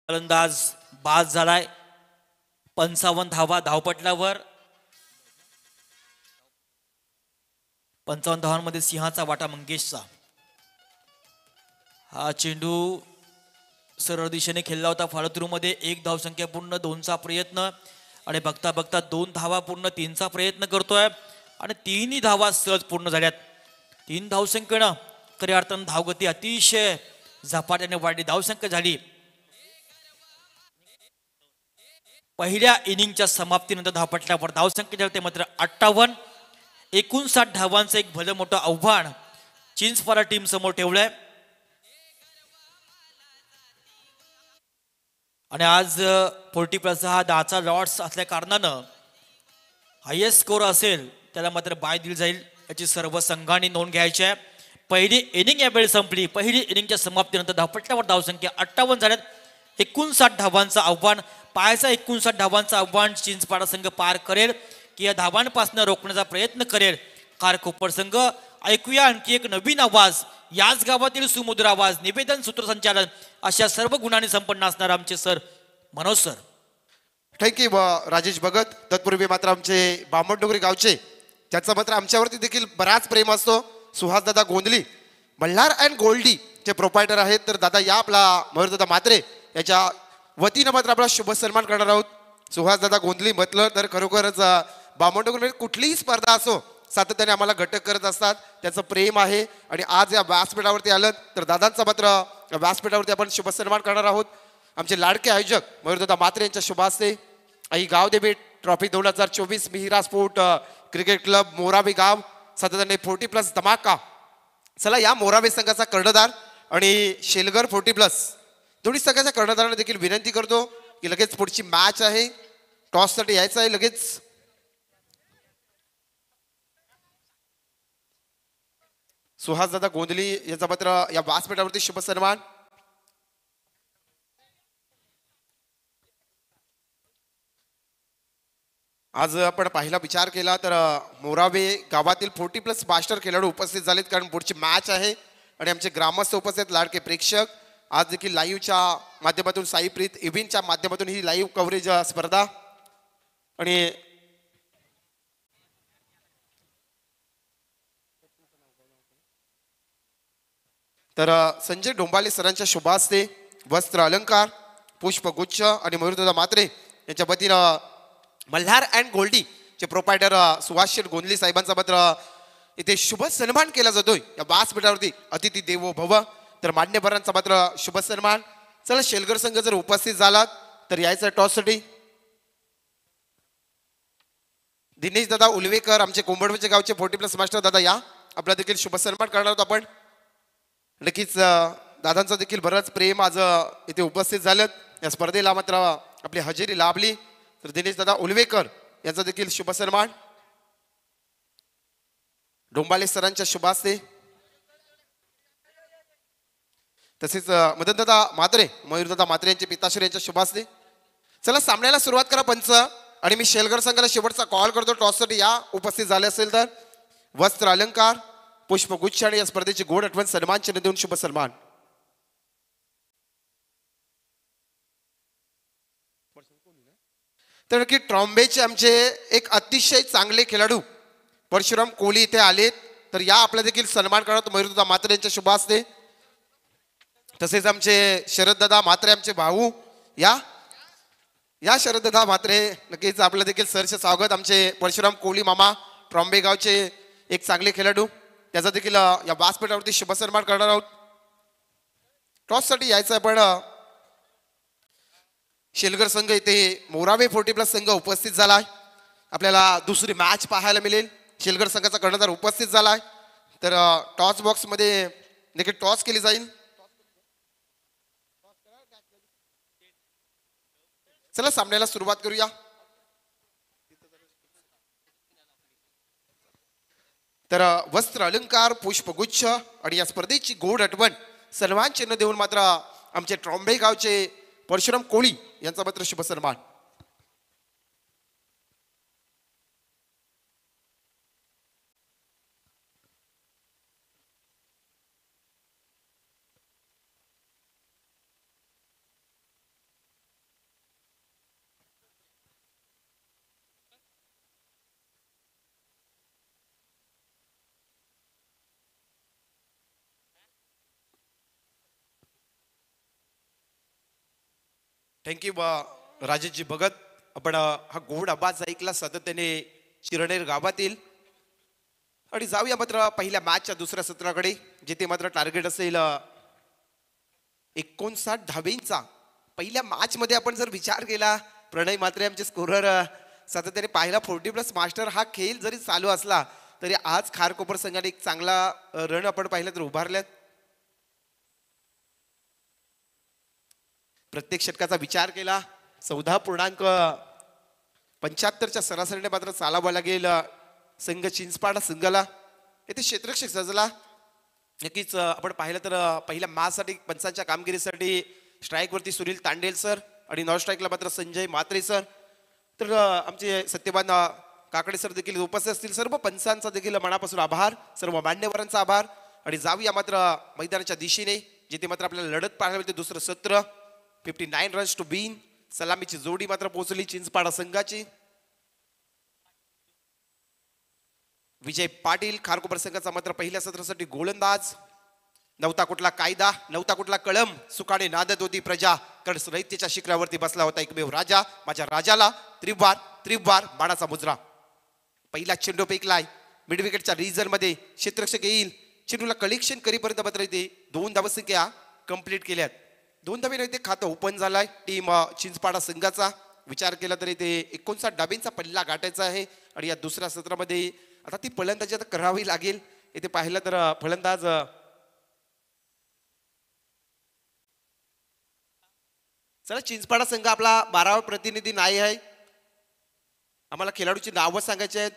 फलंदाज बाद झालाय. 55 धावा धावपटलावर. 55 धावांमध्ये सिंहाचा वाटा मंगेशचा. हा चेंडू सरळ दिशेने खेळला होता फाळतूरमध्ये. 1 धावसंख्या पूर्ण, 2चा प्रयत्न आणि बघता बघता 2 धावा पूर्ण, 3चा प्रयत्न करतोय आणि 3ही धावा सहज पूर्ण झाल्यात. 3 धावसंख्येनं खऱ्या अर्थानं धावगती अतिशय झपाट्याने वाढली. धावसंख्या झाली पहिल्या इनिंगच्या समाप्तीनंतर धावपटल्यावर धावसंख्या झाली ते मात्र 58. 59 धावांचं एक भलं मोठं आव्हान चिंचपाडा टीम समोर ठेवलंय. आणि आज 40+ हा 10चा लॉट्स असल्या कारणानं हायेस्ट स्कोर असेल त्याला मात्र बाय दिली जाईल याची सर्व संघांनी नोंद घ्यायची आहे. पहिली इनिंग यावेळी संपली. पहिली इनिंगच्या समाप्तीनंतर धावपटल्यावर धावसंख्या 58 झाल्यात. 59 धावांचं आव्हान, पाहायचा 59 धावांचं आव्हान चिंचपाडा संघ पार करेल की या धावांपासून रोखण्याचा प्रयत्न करेल खारकोपर संघ. ऐकूया आणखी एक नवीन आवाज, याच गावातील सुमधुर आवाज, निवेदन सूत्रसंचालन अशा सर्व गुणांनी संपन्न असणार आमचे sir Manoj sir. Thank you Rajesh Bhagat. तत्पूर्वी मात्र आमचे बामणडोंगरी गावचे, ज्यांचा मात्र आमच्यावरती देखील बराच प्रेम असतो, सुहास दादा गोंधली, मल्हार अँड गोल्डी चे प्रोपायटर आहेत. तर दादा या आपला मयूरदादा म्हात्रे याच्या वतीनं मात्र आपला शुभ सन्मान करणार आहोत. सुहास दादा गोंधली म्हटलं तर खरोखरच बामणडोंगरी कुठलीही स्पर्धा असो सातत्याने आम्हाला घटक करत असतात, त्याचं प्रेम आहे. आणि आज या व्यासपीठावरती आलं तर दादांचा मात्र व्यासपीठावरती आपण शुभ सन्मान करणार आहोत. आमचे लाडके आयोजक मयूरदादा म्हात्रे यांच्या शुभ हस्ते आई Gavdevi trophy 2024 Mihira sport cricket club मोराबे गाव सातत्याने 40+ धमाका. चला या मोराबे संघाचा कर्णधार आणि शेलगर 40+ दोन्ही संघाच्या कर्णधारांना देखील विनंती करतो की लगेच पुढची मॅच आहे, टॉससाठी यायचं आहे लगेच. सुहास दादा गोंधली यांचा मात्र या व्यासपीठावरती शुभ सन्मान. आज आपण पहिला विचार केला तर मोराबे गावातील 40+ मास्टर खेळाडू उपस्थित झालेत, कारण पुढची मॅच आहे. आणि आमचे ग्रामस्थ उपस्थित, लाडके प्रेक्षक, आज देखील लाईव्हच्या माध्यमातून साईप्रीत इव्हेंटच्या माध्यमातून ही लाईव्ह कव्हरेज स्पर्धा. आणि तर संजय डोंबाले सरांच्या शुभ हस्ते वस्त्र अलंकार, पुष्पगुच्छ आणि मयूरदादा म्हात्रे यांच्या वतीनं मल्हार अँड गोल्डी चे प्रोपायटर सुभाष शेठ गोंधली साहेबांचा मात्र इथे शुभ सन्मान केला जातोय या व्यासपीठावरती. अतिथी देवो भव. तर मान्यवरांचा मात्र शुभ सन्मान. चला शेलगर संघ जर उपस्थित झालात तर यायचं टॉससाठी. दिनेश दादा उलवेकर आमचे कोंबडवचे गावचे 40+ मास्टर दादा या आपला देखील शुभ सन्मान करणार आहोत आपण. नक्कीच दादांचं देखील बरंच प्रेम आज इथे उपस्थित झालं. या स्पर्धेला मात्र आपली हजेरी लाभली. तर दिनेश दादा उलवेकर यांचा देखील शुभ सन्मान. डोंबाले सरांच्या शुभ हस्ते, तसेच मदनदादा म्हात्रे, मयूरदादा म्हात्रे यांचे पिताश्री यांच्या शुभ हस्ते. चला सामन्याला सुरुवात करा पंच. आणि मी शेलगर संघाला शेवटचा कॉल करतो टॉससाठी या उपस्थित झाले असेल तर वस्त्र अलंकार, पुष्पगुच्छ आणि या स्पर्धेची गोड आठवण सन्मान चिन्ह देऊन शुभ सन्मान. तर की ट्रॉम्बेचे आमचे एक अतिशय चांगले खेळाडू परशुराम कोहली इथे आलेत. तर या आपला देखील सन्मान करत मयूरदादा म्हात्रे यांच्या शुभ हस्ते. तसेच आमचे शरददादा म्हात्रे आमचे भाऊ या शरददादा म्हात्रे नक्कीच आपलं देखील सरचे स्वागत. आमचे परशुराम कोहली मामा ट्रॉम्बे गावचे एक चांगले खेळाडू, त्याचा देखील या व्यासपीठावरती शुभ सन्मान करणार आहोत. टॉससाठी यायचं आपण शेलगर संघ इथे मोराबे 40+ संघ उपस्थित झालाय. आपल्याला दुसरी मॅच पाहायला मिळेल. शेलगर संघाचा कर्णधार उपस्थित झालाय. तर टॉस बॉक्स मध्ये देखील टॉस केली जाईल. चला सामन्याला सुरुवात करूया. तर वस्त्र अलंकार, पुष्पगुच्छ आणि या स्पर्धेची गोड आठवण सन्मान चिन्ह देऊन मात्र आमचे ट्रॉम्बे गावचे परशुराम कोळी यांचा मात्र शुभ सन्मान. थँक्यू राजेशजी भगत. आपण हा गोड आवाज ऐकला सातत्याने चिरणेर गावातील. आणि जाऊया मात्र पहिल्या मॅचच्या दुसऱ्या सत्राकडे, जिथे मात्र टार्गेट असेल 59 धावेंचा. पहिल्या मॅच मध्ये आपण जर विचार केला, प्रणय म्हात्रे आमचे स्कोरर सातत्याने पाहिला 40+ मास्टर हा खेळ जरी चालू असला तरी आज खारकोपर संघाने एक चांगला रन आपण पाहिला तर उभारल्यात. प्रत्येक षटकाचा विचार केला 14.75च्या सरासरीने मात्र चालावं लागेल संघ चिंचपाडा संघाला. येथे क्षेत्ररक्षक सजला. नक्कीच आपण पाहिलं तर पहिल्या मॅचसाठी पंचांच्या कामगिरीसाठी स्ट्राईकवरती सुनील तांडेल सर आणि नॉन स्ट्राईकला मात्र संजय म्हात्रे सर. तर आमचे सत्यवान काकडे सर देखील उपस्थित असतील. सर्व पंचांचा देखील मनापासून आभार, सर्व मान्यवरांचा आभार. आणि जाऊया मात्र मैदानाच्या दिशेने, जिथे मात्र आपल्याला लढत पाहायला मिळते. दुसरं सत्र 59 रन्स टू बीन. सलामीची जोडी मात्र पोहोचली चिंचपाडा संघाची. विजय पाटील खारकोपर संघाचा मात्र पहिल्या सत्रासाठी गोलंदाज. नव्हता कुठला कायदा, नव्हता कुठला कळम, सुकाने नांदत होती प्रजा. कारण रयतेच्या शिखरावरती बसला होता एकमेव राजा. माझ्या राजाला त्रिवार त्रिवार बाणाचा मुजरा. पहिला चेंडू फेकलाय मिड विकेटच्या रिजन मध्ये. क्षेत्ररक्षक येईल, चेंडूला कलेक्शन करीपर्यंत मात्र इथे 2 धावसंख्या कंप्लीट केल्यात. 2 धावेने इथे खातं ओपन झालाय टीम चिंचपाडा संघाचा. विचार केला तरी ते 59 डाबींचा पल्ला गाठायचा आहे. आणि या दुसऱ्या सत्रामध्ये आता ती फलंदाजी आता करावी लागेल. इथे पाहिलं तर फलंदाज चला, चिंचपाडा संघ आपला 12वा प्रतिनिधी नाही आहे. आम्हाला खेळाडूची नावं सांगायची आहेत.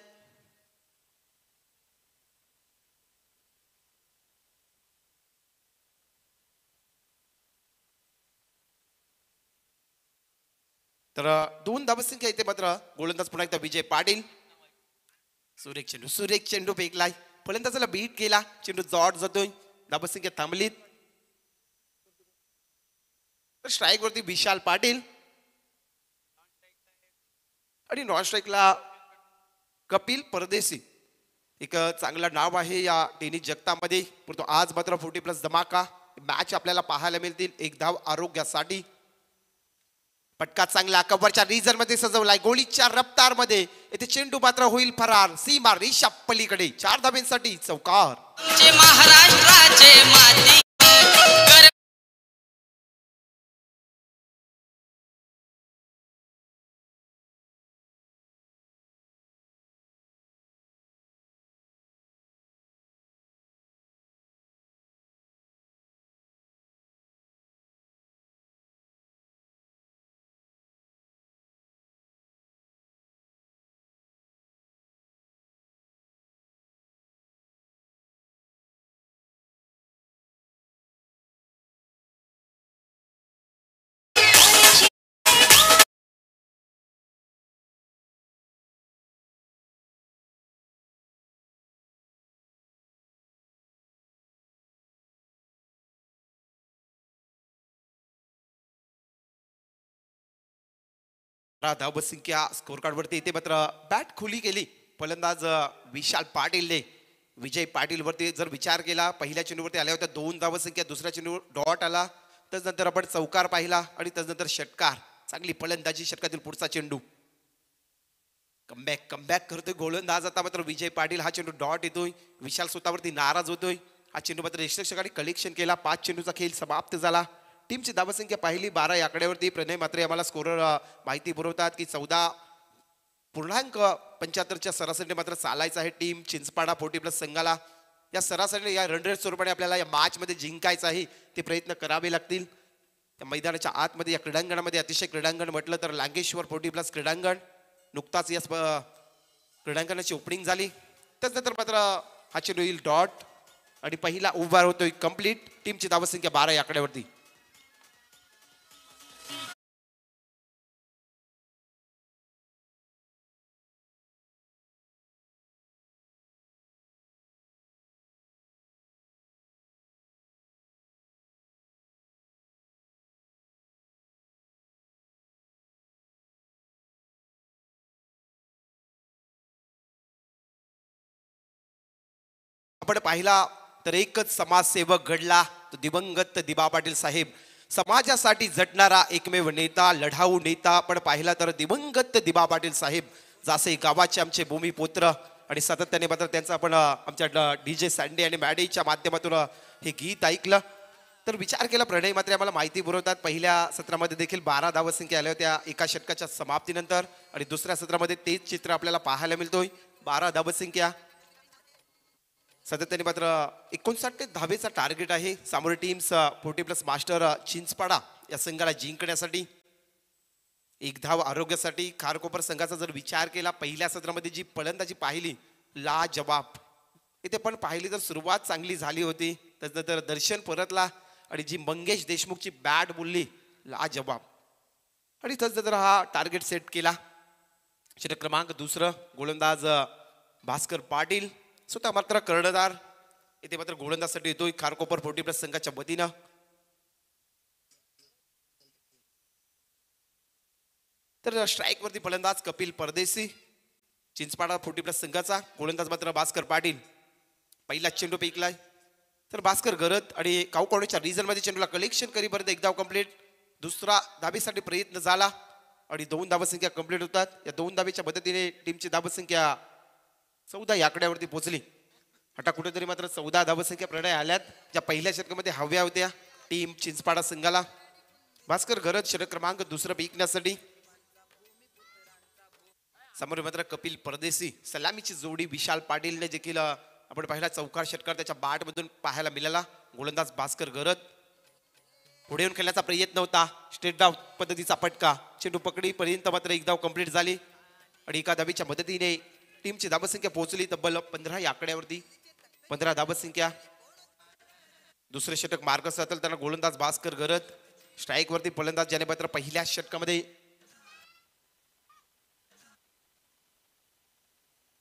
तर 2 धावसंख्या इथे मात्र गोलंदाज पुन्हा एकदा विजय पाटील. सुरेख चेंडू फेकलाय, फलंदाजाला बीट केला, चेंडू जॉट जातोय, धावसंख्या थांबलीत. तर स्ट्राईक वरती विशाल पाटील आणि नॉन स्ट्राईकला कपिल परदेशी. एक चांगलं नाव आहे या टेनिस जगतामध्ये. परंतु आज मात्र 40+ धमाका मॅच आपल्याला पाहायला मिळतील. 1 धाव आरोग्यासाठी. पटका चांगला कव्हरच्या रिजन मध्ये सजवलाय. गोळीच्या रफ्तार मध्ये इथे चेंडू मात्र होईल फरार. सीमा रेषा पलीकडे 4 धाब्यांसाठी चौकार. महाराष्ट्राचे माती धावसंख्या स्कोर कार्ड वरती इथे मात्र बॅट खुली केली फलंदाज विशाल पाटीलने. विजय पाटील वरती जर विचार केला, पहिल्या चेंडूवरती आल्या होत्या 2 धावसंख्या, दुसऱ्या चेंडूवर डॉट आला, त्यानंतर आपण चौकार पाहिला आणि त्यानंतर षटकार. चांगली फलंदाजी, षटकातील पुढचा चेंडू. कमबॅक करतोय गोलंदाज. आता मात्र विजय पाटील. हा चेंडू डॉट येतोय, विशाल स्वतःवरती नाराज होतोय. हा चेंडू मात्र यशस्वीपणे कलेक्शन केला. 5 चेंडूचा खेळ समाप्त झाला. टीमची धावसंख्या पाहिली 12 या आकड्यावरती. प्रणय मात्र आम्हाला स्कोरर माहिती पुरवतात की 14.75च्या सरासरीने मात्र चालायचं आहे टीम चिंचपाडा 40+ संघाला. या सरासरीने या रन रेट स्वरूपाने आपल्याला या मॅच मध्ये जिंकायचं आहे. ते प्रयत्न करावे लागतील. त्या मैदानाच्या आतमध्ये या क्रीडांगणामध्ये, अतिशय क्रीडांगण म्हटलं तर लांगेश्वर 40+ क्रीडांगण. नुकताच या क्रीडांगणाची ओपनिंग झाली. त्यानंतर मात्र हा चेंडू येईल डॉट आणि पहिला ओव्हर होतोय कंप्लीट. टीमची धावसंख्या 12 या आकड्यावरती. आपण पाहिला तर एकच समाजसेवक घडला, तो दिवंगत दिबा पाटील साहेब. समाजासाठी झटणारा एकमेव नेता, लढाऊ नेता. आपण पाहिला तर दिवंगत दिबा पाटील साहेब जसे गावाचे आमचे भूमिपुत्र. आणि सातत्याने मात्र त्यांचं आपण आमच्या DJ सँडी आणि मॅडीच्या माध्यमातून हे गीत ऐकलं. तर विचार केला, प्रणय मात्र आम्हाला माहिती पुरवतात पहिल्या सत्रामध्ये देखील 12 धावसंख्या आल्या होत्या एका षटकाच्या समाप्तीनंतर. आणि दुसऱ्या सत्रामध्ये तेच चित्र आपल्याला पाहायला मिळतोय, 12 धावसंख्या. सातत्याने मात्र 59 धावेचा टार्गेट आहे सामोरे टीम्स 40+ मास्टर चिंचपाडा या संघाला जिंकण्यासाठी. 1 धाव आरोग्यासाठी. खारकोपर संघाचा जर विचार केला, पहिल्या सत्रामध्ये जी फलंदाजी पाहिली ला जवाब. इथे पण पाहिली तर सुरुवात चांगली झाली होती. त्यानंतर दर्शन परतला आणि जी मंगेश देशमुखची बॅट बोलली लाजवाब. आणि जर हा टार्गेट सेट केला. षटक क्रमांक दुसरं गोलंदाज भास्कर पाटील स्वतः मात्र कर्णधार इथे मात्र गोलंदाजसाठी येतोय खारकोपर 40+ संघाच्या वतीनं. तर स्ट्राईक वरती फलंदाज कपिल परदेशी चिंचपाडा 40+ संघाचा. गोलंदाज मात्र भास्कर पाटील. पहिला चेंडू फेकलाय तर भास्कर गरत आणि काउकॉर्नरच्या रिझन मध्ये चेंडूला कलेक्शन करीपर्यंत एक धाव कंप्लीट. दुसरा धाबेसाठी प्रयत्न झाला आणि 2 धावसंख्या कंप्लीट होतात. या 2 धाबेच्या मदतीने टीमची धावसंख्या 14 या आकड्यावरती पोहोचली. आता कुठेतरी मात्र 14 धावसंख्या प्रणय आल्यात ज्या पहिल्या षटकामध्ये हव्या होत्या टीम चिंचपाडा संघाला. भास्कर गरज षटक क्रमांक दुसरं फेकण्यासाठी. समोर मात्र कपिल परदेशी सलामीची जोडी विशाल पाटीलने देखील आपण पाहिला चौकार षटकार त्याच्या बॅट मधून पाहायला मिळाला. गोलंदाज भास्कर गरत पुढे येऊन खेळण्याचा प्रयत्न होता. स्ट्रेट डाव पद्धतीचा फटका चेंडू पकडी पर्यंत मात्र एक धाव कंप्लीट झाली आणि एका धाबीच्या मदतीने टीमची धावसंख्या पोहोचली तब्बल 15 या आकड्यावरती. 15 धावसंख्या. दुसरे षटक मार्गस्थ असताना गोलंदाज भास्कर गरत स्ट्राईक वरती फलंदाज ज्याने मात्र पहिल्या षटकामध्ये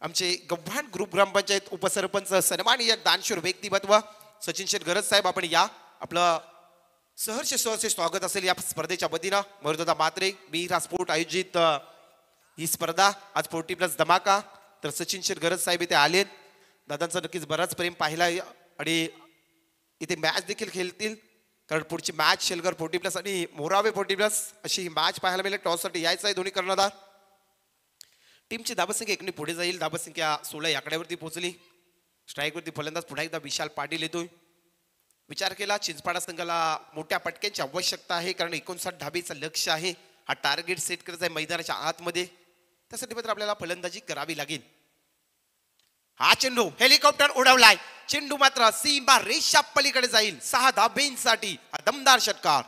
आमचे गव्हाण ग्रुप ग्रामपंचायत उपसरपंच सन्माननीय दानशूर व्यक्तिमत्व सचिन शेठ गरज साहेब आपण या आपलं सहर्ष स्वागत असेल या स्पर्धेच्या वतीनं. मरुदादा मात्रे मीरा स्पोर्ट आयोजित ही स्पर्धा आज 40+ धमाका. तर सचिन शेठ गरज साहेब इथे आलेत. दादांचं नक्कीच बराच प्रेम पाहिला आणि इथे मॅच देखील खेळतील कारण पुढची मॅच शेलगर 40+ आणि मोरावे 40+ अशी ही मॅच पाहायला मिळेल. टॉससाठी यायचं आहे दोन्ही कर्णधार. टीमची धावसंख्या एकने पुढे जाईल. धावसंख्या 16 या आकड्यावरती पोहोचली. स्ट्राईकवरती फलंदाज पुन्हा एकदा विशाल पाटील येतोय. विचार केला चिंचपाडा संघाला मोठ्या पटक्यांची आवश्यकता आहे कारण 59 धाबेचं लक्ष आहे. हा टार्गेट सेट करायचा आहे मैदानाच्या आतमध्ये. त्यासाठी मात्र आपल्याला फलंदाजी करावी लागेल. हा चेंडू हेलिकॉप्टर उडवलाय. चेंडू मात्र सीमा रेषा पलीकडे जाईल. 6 धाबेंसाठी हा दमदार षटकार.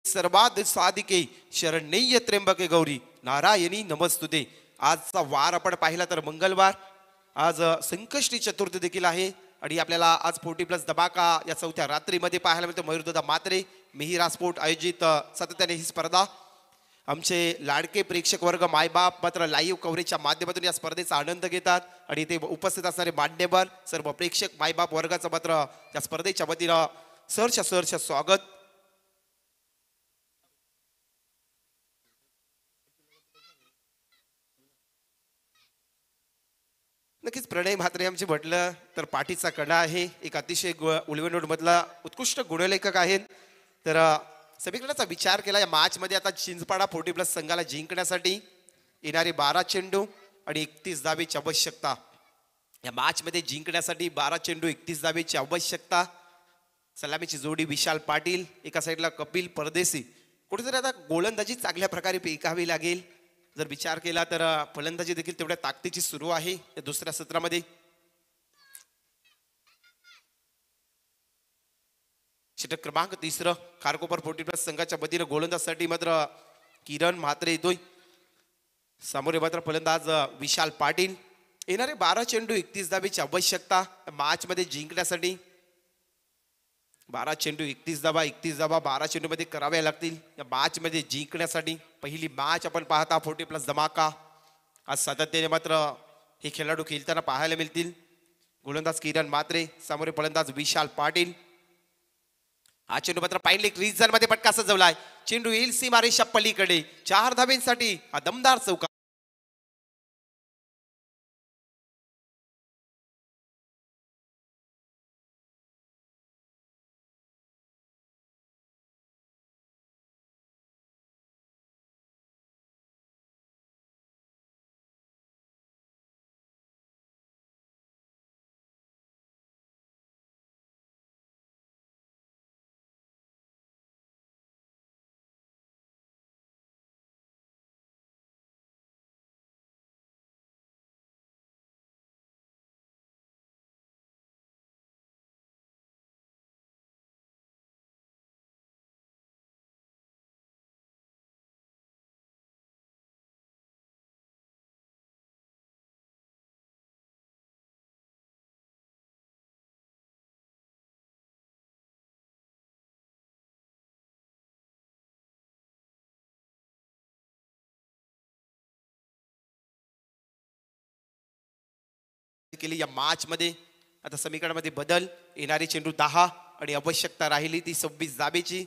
सर्वाद साधिके शरण्य त्र्यंबके गौरी नारायणी नमस्तुते. आजचा वार आपण पाहिला तर मंगळवार. आज संकष्टी चतुर्थी देखील आहे आणि आपल्याला आज 40+ धमाका या 4थ्या रात्रीमध्ये पाहायला मिळतो. मयूरदादा मात्रे मिहिरा स्पोर्ट आयोजित सातत्याने ही स्पर्धा. आमचे लाडके प्रेक्षक वर्ग मायबाप मात्र लाईव्ह कव्हरेजच्या माध्यमातून या स्पर्धेचा आनंद घेतात आणि ते उपस्थित असणारे मान्यवर सर्व प्रेक्षक मायबाप वर्गाचं मात्र या स्पर्धेच्या वतीनं सहर्ष स्वागत. नक्कीच प्रणय म्हात्रे आमचे म्हटलं तर पाठीचा कणा आहे. एक अतिशय उलवेनोड मधला उत्कृष्ट गुणलेखक आहेत. तर समीकरणाचा विचार केला या मॅच मध्ये आता चिंचपाडा 40+ संघाला जिंकण्यासाठी येणारे 12 चेंडू आणि 31 धाबेची आवश्यकता. या मॅच मध्ये जिंकण्यासाठी 12 चेंडू 31 धावेची आवश्यकता. सलामीची जोडी विशाल पाटील, एका साईडला कपिल परदेशी. कुठेतरी आता गोलंदाजी चांगल्या प्रकारे पेकावी लागेल. जर विचार केला तर फलंदाजी देखील तेवढ्या ताकदीची सुरू आहे या दुसऱ्या सत्रामध्ये. षटक क्रमांक 3 खारकोपर 40+ संघाच्या वतीनं गोलंदाजसाठी मात्र किरण म्हात्रे येतोय. समोर मात्र फलंदाज विशाल पाटील. येणारे 12 चेंडू 31 धावेची आवश्यकता मॅच मध्ये जिंकण्यासाठी. 12 चेंडू 31 धावा 12 चेंडू मध्ये कराव्या लागतील या मॅच मध्ये जिंकण्यासाठी. पहिली मॅच आपण पाहता 40+ धमाका. आज सातत्याने मात्र हे खेळाडू खेळताना पाहायला मिळतील. गोलंदाज किरण म्हात्रे, समोर फलंदाज विशाल पाटील. हा चेंडू मात्र पाहिली क्रीजर मध्ये पटका सजवलाय. चेंडू येईल सीमारेषा पलीकडे. 4 धावेंसाठी हा दमदार चौका. केली या मॅच मध्ये. आता समीकरणामध्ये बदल. येणारी चेंडू 10 आणि आवश्यकता राहिली ती 26 धावेची.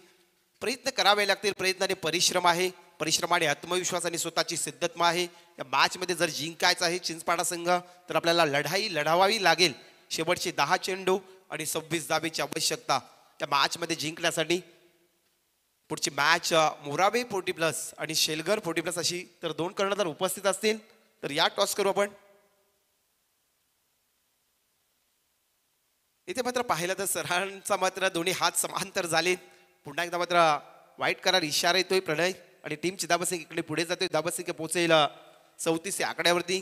प्रयत्न करावे लागतील. प्रयत्नाने परिश्रम आहे. परिश्रमाने आत्मविश्वास आणि स्वतःची सिद्धत्मा आहे. या मॅच मध्ये जर जिंकायचं आहे चिंचपाडा संघ तर आपल्याला लढाई लढावावी लागेल. शेवटचे 10 चेंडू आणि 26 धावेची आवश्यकता त्या मॅच मध्ये जिंकण्यासाठी. पुढची मॅच मोराबे 40+ आणि शेलघर 40+ अशी तर 2 कर्णधार उपस्थित असतील. तर या टॉस करू आपण. इथे मात्र पाहिलं तर सरांचा मात्र दोन्ही हात समांतर झाले. पुन्हा एकदा मात्र वाईट करार इशारा येतोय प्रणय आणि टीमची धाबसंख्या इकडे पुढे जातोय. धाबसंख्या पोहोचेल 34 या आकड्यावरती.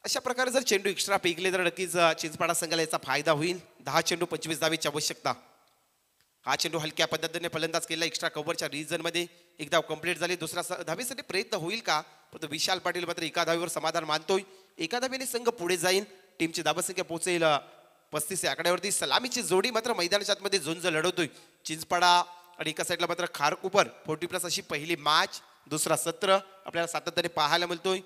अशा प्रकारे जर चेंडू एक्स्ट्रा पेकले तर नक्कीच चिंचपाडा संघाला याचा फायदा होईल. 10 चेंडू 25 धावेची आवश्यकता. हा चेंडू हलक्या पद्धतीने फलंदाज केला एक्स्ट्रा कव्हरच्या रिजन मध्ये. एक धाव कंप्लीट झाली. दुसरा धावेसाठी प्रयत्न होईल का, पण विशाल पाटील मात्र एका धावेवर समाधान मानतोय. एका धावेने संघ पुढे जाईल. टीमची धाबसंख्या पोहोचेल 35 या आकड्यावरती. सलामीची जोडी मात्र मैदानाच्या आतमध्ये झुंज लढवतोय. चिंचपाडा आणि एका साईडला मात्र खारकुपर 40+ अशी पहिली मॅच. दुसरा सत्र आपल्याला सातत्याने पाहायला मिळतोय.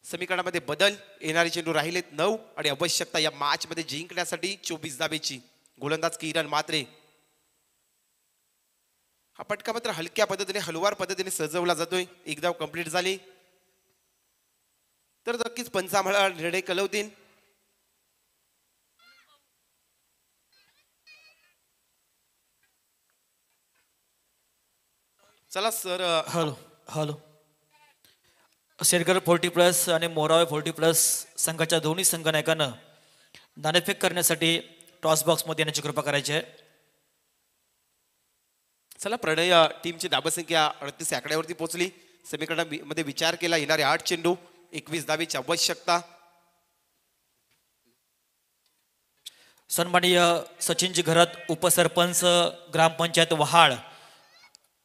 समीकरणामध्ये बदल. येणारे चेंडू राहिलेत 9 आणि आवश्यकता या मॅच मध्ये जिंकण्यासाठी 24 धावेची. गोलंदाज किरण म्हात्रे. हा पटका मात्र हलक्या पद्धतीने हलवार पद्धतीने सजवला जातोय. एक धाव कंप्लीट झाली तर नक्कीच पंच आम्हाला निर्णय कळवतील. चला सर. Hello hello. शेरकर 40+ आणि मोरावे 40+ संघाच्या दोन्ही संघनायकांना नाणेफेक करण्यासाठी टॉस बॉक्समध्ये येण्याची कृपा करायची आहे. चला प्रणय टीमची धाबसंख्या 38 आकड्यावरती पोहोचली. समीकरणामध्ये विचार केला. येणारे 8 चेंडू 21 धावेची आवश्यकता. सन्माननीय सचिनजी घरत, उपसरपंच ग्रामपंचायत वहाड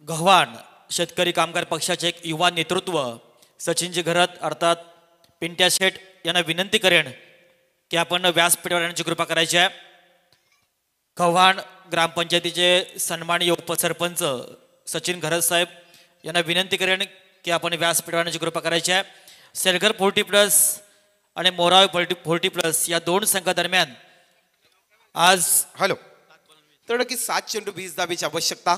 गव्हाण शेतकरी कामगार पक्षाचे एक युवा नेतृत्व सचिनजी घरत अर्थात पिंट्या शेठ यांना विनंती करेन की आपण व्यासपीठावर येण्याची कृपा करायची आहे. गव्हाण ग्रामपंचायतीचे सन्माननीय उपसरपंच सचिन घरत साहेब यांना विनंती करेन की आपण व्यासपीठावर येण्याची कृपा करायची आहे. शेलघर 40+ आणि मोरावे 40+ या 2 संघादरम्यान आज हॅलो तर नक्की 7 चेंडू 20 धावेची आवश्यकता.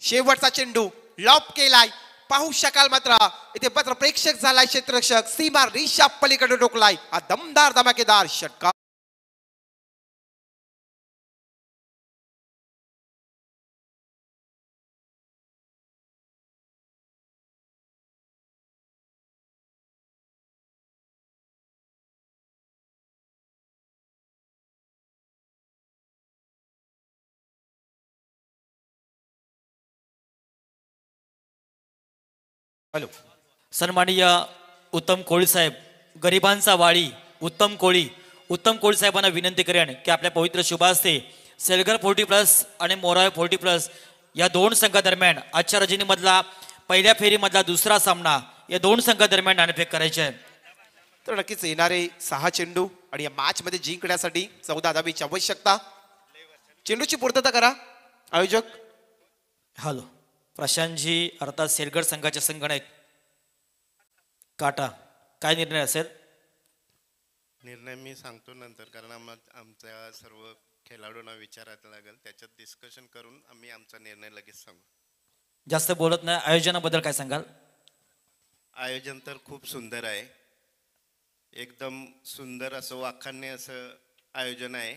शेवटचा चेंडू लॉप केलाय. पाहू शकाल मात्र इथे मात्र प्रेक्षक झालाय क्षेत्ररक्षक. सीमा रेषा पलीकडे डोकलाय. हा दमदार धमाकेदार षटकार. हॅलो. सन्माननीय उत्तम कोळी साहेब, गरिबांचा वाळी उत्तम कोळी साहेबांना विनंती करेन की आपल्या पवित्र शुभास्ते सेलगर 40+ आणि मोराळे 40+ या दोन संघादरम्यान आजच्या रजनीमधला पहिल्या फेरीमधला दुसरा सामना या दोन संघादरम्यान नाणेफेक करायचे आहे. तर नक्कीच येणारे 6 चेंडू आणि या मॅच मध्ये जिंकण्यासाठी 14 धाबीची आवश्यकता. चेंडूची पूर्तता करा आयोजक. हॅलो. प्रशांतजी अर्थात सेलगड संघाचे संगणक काटा, काय निर्णय असेल? निर्णय मी सांगतो नंतर, कारण आमच्या सर्व खेळाडूंना विचारायला लागेल, त्याच्यात डिस्कशन करून आम्ही आमचा निर्णय लगेच सांगू. जास्त बोलत नाही. आयोजनाबद्दल काय सांगाल? आयोजन तर खूप सुंदर आहे, एकदम सुंदर असं वाखाणणे असं आयोजन आहे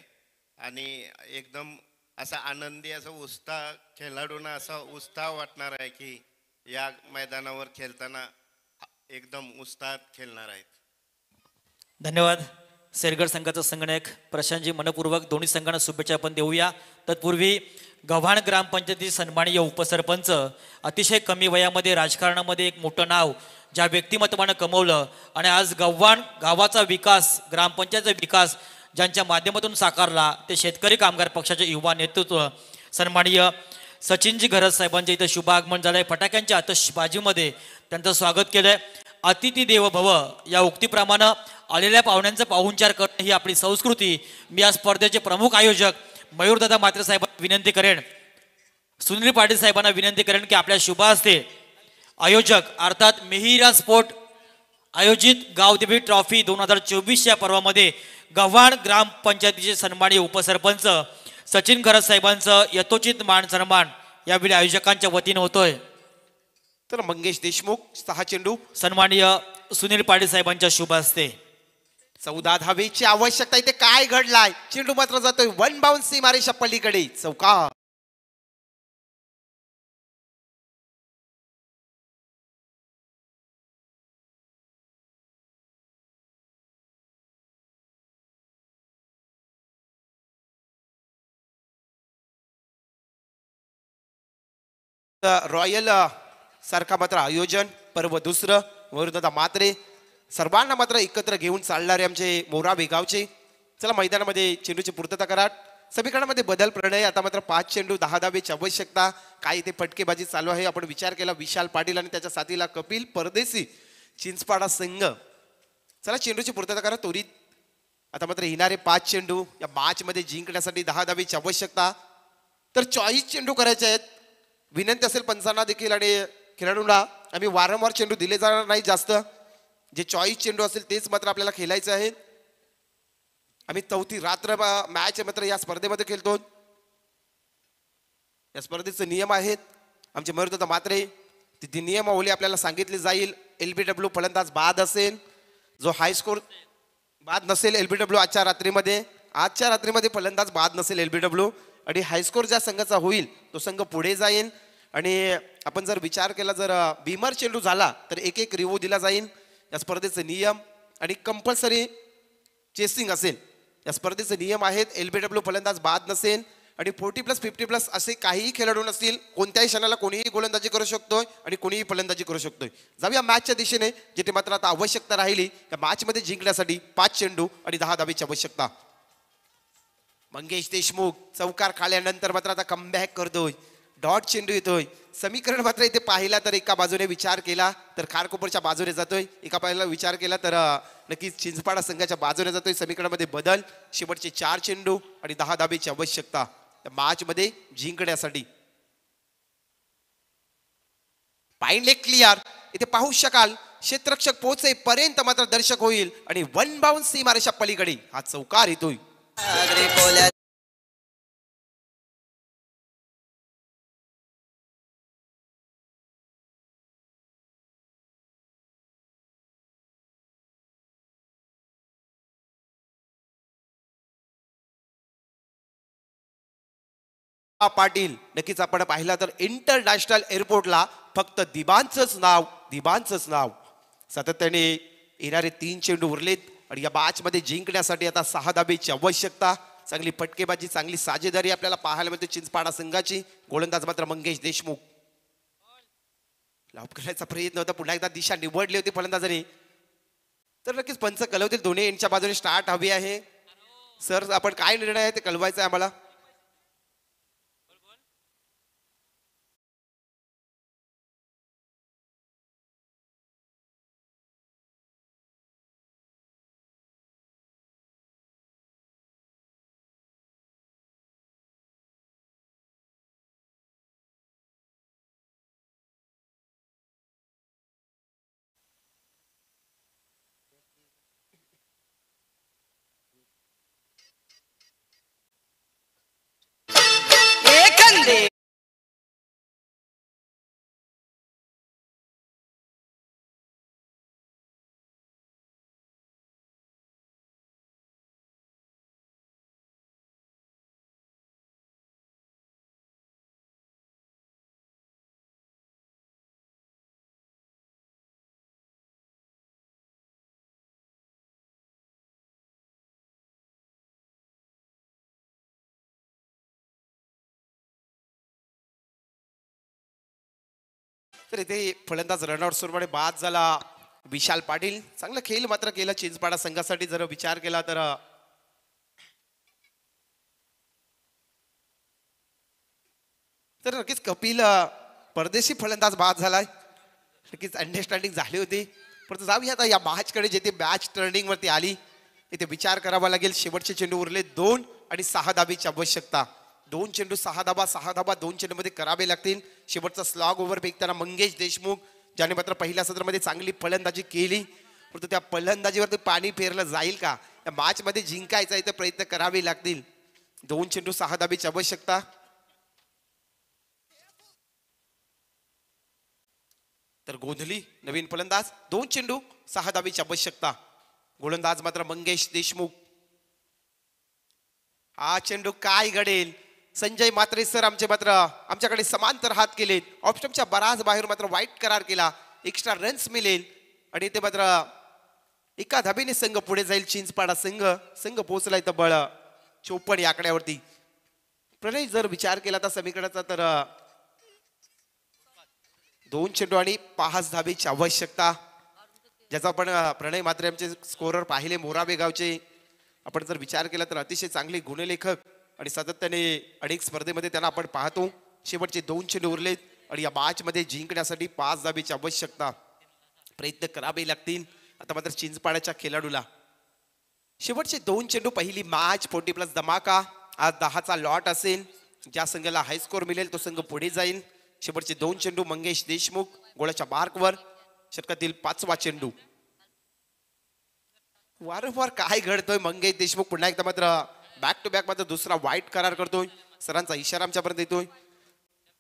आणि एकदम असा आनंदी असा उत्साह, खेळाडूंना असा उत्साह वाटणार आहे की या मैदानावर खेळताना एकदम उत्साहात खेळणार आहेत. धन्यवाद. सेलगड संघाचा संगणक प्रशांतजी मनपूर्वक दोन्ही संघांना शुभेच्छा आपण देऊया. तत्पूर्वी गव्हाण ग्रामपंचायतीचे सन्माननीय उपसरपंच, अतिशय कमी वयामध्ये राजकारणामध्ये एक मोठं नाव ज्या व्यक्तिमत्वानं कमवलं आणि आज गव्हाण गावाचा विकास, ग्रामपंचायतचा विकास ज्यांच्या माध्यमातून साकारला ते शेतकरी कामगार पक्षाचे युवा नेतृत्व सन्माननीय सचिनजी घरत साहेबांच्या इथं शुभ आगमन झालंय. फटाक्यांच्या आतषबाजीमध्ये त्यांचं स्वागत केलंय. अतिथी देव भव या उक्तीप्रमाणे आलेल्या पाहुण्यांचं पाहुणचार करणं ही आपली संस्कृती. मी या स्पर्धेचे प्रमुख आयोजक मयूरदादा मात्रे साहेबांना विनंती करेन, सुनील पाटील साहेबांना विनंती करेन की आपल्या शुभ हस्ते आयोजक अर्थात मिहिरा स्पोर्ट आयोजित गावदेवी ट्रॉफी 2024 या पर्वामध्ये गव्हाण ग्रामपंचायतीचे सन्माननीय उपसरपंच सचिन घरत साहेबांचं यथोचित मान सन्मान यावेळी आयोजकांच्या वतीने होतोय. तर मंगेश देशमुख 6 चेंडू. सन्माननीय सुनील पाटील साहेबांच्या शुभ हस्ते 14 धावेची आवश्यकता. इथे काय घडलाय? चेंडू मात्र जातोय वन बाउंस सीमारेषा पलीकडे चौकार. रॉयल सारखा मात्र आयोजन पर्व दुसरं वरुणदादा मात्रे सर्वांना मात्र एकत्र घेऊन चालणारे आमचे मोराबे गावचे. चला मैदानामध्ये चेंडूची पूर्तता करा. समीकरणामध्ये बदल प्रणय. आता मात्र 5 चेंडू 10 धावेची आवश्यकता. काय इथे फटकेबाजी चालू आहे आपण विचार केला. विशाल पाटील आणि त्याच्या साथीला कपिल परदेशी चिंचपाडा संघ. चला चेंडूची पूर्तता करा त्वरित. आता मात्र येणारे 5 चेंडू या मॅच मध्ये जिंकण्यासाठी 10 धावेची आवश्यकता. तर 40 चेंडू करायचे आहेत. विनंती असेल पंचांना देखील आणि खेळाडूंना, आम्ही वारंवार चेंडू दिले जाणार नाही जास्त. जे 40 चेंडू असेल तेच मात्र आपल्याला खेळायचे आहेत. आम्ही 4थी रात्र मॅच मात्र या स्पर्धेमध्ये खेळतो. या स्पर्धेचे नियम आहेत आमचे मयूरदादा मात्रे. ती नियमावली आपल्याला सांगितली जाईल. LBW फलंदाज बाद असेल, जो हाय स्कोर बाद नसेल LBW आजच्या रात्रीमध्ये फलंदाज बाद नसेल LBW आणि हायस्कोर ज्या संघाचा होईल तो संघ पुढे जाईल. आणि आपण जर विचार केला, जर बीमर चेंडू झाला तर एक रिव्ह्यू दिला जाईल. या स्पर्धेचे नियम आणि कंपल्सरी चेसिंग असेल. या स्पर्धेचे नियम आहेत. LBW फलंदाज बाद नसेल आणि 40+ 50+ असे काहीही खेळाडू नसतील. कोणत्याही क्षणाला कोणीही गोलंदाजी करू शकतोय आणि कोणीही फलंदाजी करू शकतोय. जाऊया मॅचच्या दिशेने, जिथे मात्र आता आवश्यकता राहिली या मॅचमध्ये जिंकण्यासाठी 5 चेंडू आणि 10 धावेची आवश्यकता. मंगेश देशमुख चौकार खाल्यानंतर मात्र आता कमबॅक करतोय. डॉट चेंडू येतोय. समीकरण मात्र इथे पाहिला तर एका बाजूने विचार केला तर खारकोपरच्या बाजूने जातोय. एका बाजूला विचार केला तर नक्कीच चिंचपाडा संघाच्या बाजूने जातोय. समीकरणामध्ये बदल. शेवटचे 4 चेंडू आणि 10 धावेची आवश्यकता मॅच मध्ये जिंकण्यासाठी. पाईन लेग क्लिअर. इथे पाहू शकाल क्षेत्ररक्षक पोहोचेपर्यंत मात्र दर्शक होईल आणि वन बाउंस सीमारेषा पलीकडे हा चौकार येतोय. पाटील नक्कीच आपण पाहिला तर इंटरनॅशनल एअरपोर्टला फक्त दिबांचंच नाव सातत्याने येणारे 3 चेंडू उरलेत आणि या मॅच मध्ये जिंकण्यासाठी आता 6 धावेची आवश्यकता. चांगली फटकेबाजी, चांगली साजेदारी आपल्याला पाहायला मिळते चिंचपाडा संघाची. गोलंदाज मात्र मंगेश देशमुख. लॉब करायचा प्रयत्न होता, पुन्हा एकदा दिशा निवडली होती फलंदाजाने. तर नक्कीच पंच कळवतील दोन्ही एंडच्या बाजूने स्टार्ट हवी आहे. सर आपण काय निर्णय आहे ते कळवायचं आहे आम्हाला. एखंदे तर इथे फलंदाज रनआउट स्वरूपाने बाद झाला विशाल पाटील. चांगला खेळ मात्र केला चिंचपाडा संघासाठी जर विचार केला तर. तर नक्कीच कपिल परदेशी फलंदाज बाद झालाय. नक्कीच अंडरस्टँडिंग झाली होती. परंतु जाऊया आता या मॅचकडे, जिथे मॅच टर्निंग वरती आली इथे विचार करावा लागेल. शेवटचे चेंडू उरले 2 आणि 6 धाबीची आवश्यकता. 2 चेंडू 6 धाबा, 6 धाबा 2 चेंडूमध्ये करावे लागतील. शेवटचा स्लॉग ओव्हर फेकताना मंगेश देशमुख, ज्याने मात्र पहिल्या सत्रामध्ये चांगली फलंदाजी केली, परंतु त्या फलंदाजीवरती पाणी फेरलं जाईल का? या मॅच मध्ये जिंकायचा इथे प्रयत्न करावे लागतील. 2 चेंडू 6 धाबीची आवश्यकता. तर गोंधली नवीन फलंदाज, 2 चेंडू 6 धाबीची आवश्यकता. गोलंदाज मात्र मंगेश देशमुख. हा चेंडू काय घडेल? संजय मात्रे सर आमच्याकडे समांतर हात केलेत. ऑप्शनच्या बराच बाहेर मात्र वाईट करार केला. एक्स्ट्रा रन्स मिळेल आणि ते मात्र एका धाबीने संघ पुढे जाईल. चिंचपाडा संघ पोहोचलाय तब्बल 54 या आकड्यावरती. प्रणय जर विचार केला तर समीकरणाचा तर 2 चेंडू आणि 5 धाबीची आवश्यकता. ज्याचा आपण प्रणय मात्रे आमचे स्कोरर पाहिले मोराबे गावचे. आपण जर विचार केला तर अतिशय चांगले गुणलेखक आणि सातत्याने अनेक स्पर्धेमध्ये त्यांना आपण पाहतो. शेवटचे 2 चेंडू उरलेत आणि या मॅच मध्ये जिंकण्यासाठी 5 धाबीची आवश्यकता. प्रयत्न करावे लागतील आता मात्र चिंचपाड्याच्या खेळाडूला. शेवटचे 2 चेंडू पहिली मॅच 40+ धमाका. आज 10चा लॉट असेल. ज्या संघाला हाय स्कोर मिळेल तो संघ पुढे जाईल. शेवटचे 2 चेंडू मंगेश देशमुख गोळाच्या मार्कवर. षटकातील 5वा चेंडू. वारंवार काय घडतोय? मंगेश देशमुख पुन्हा एकदा मात्र बॅक टू बॅक मात्र दुसरा वाईट करार करतोय. सरांचा इशारा आमच्यापर्यंत येतोय.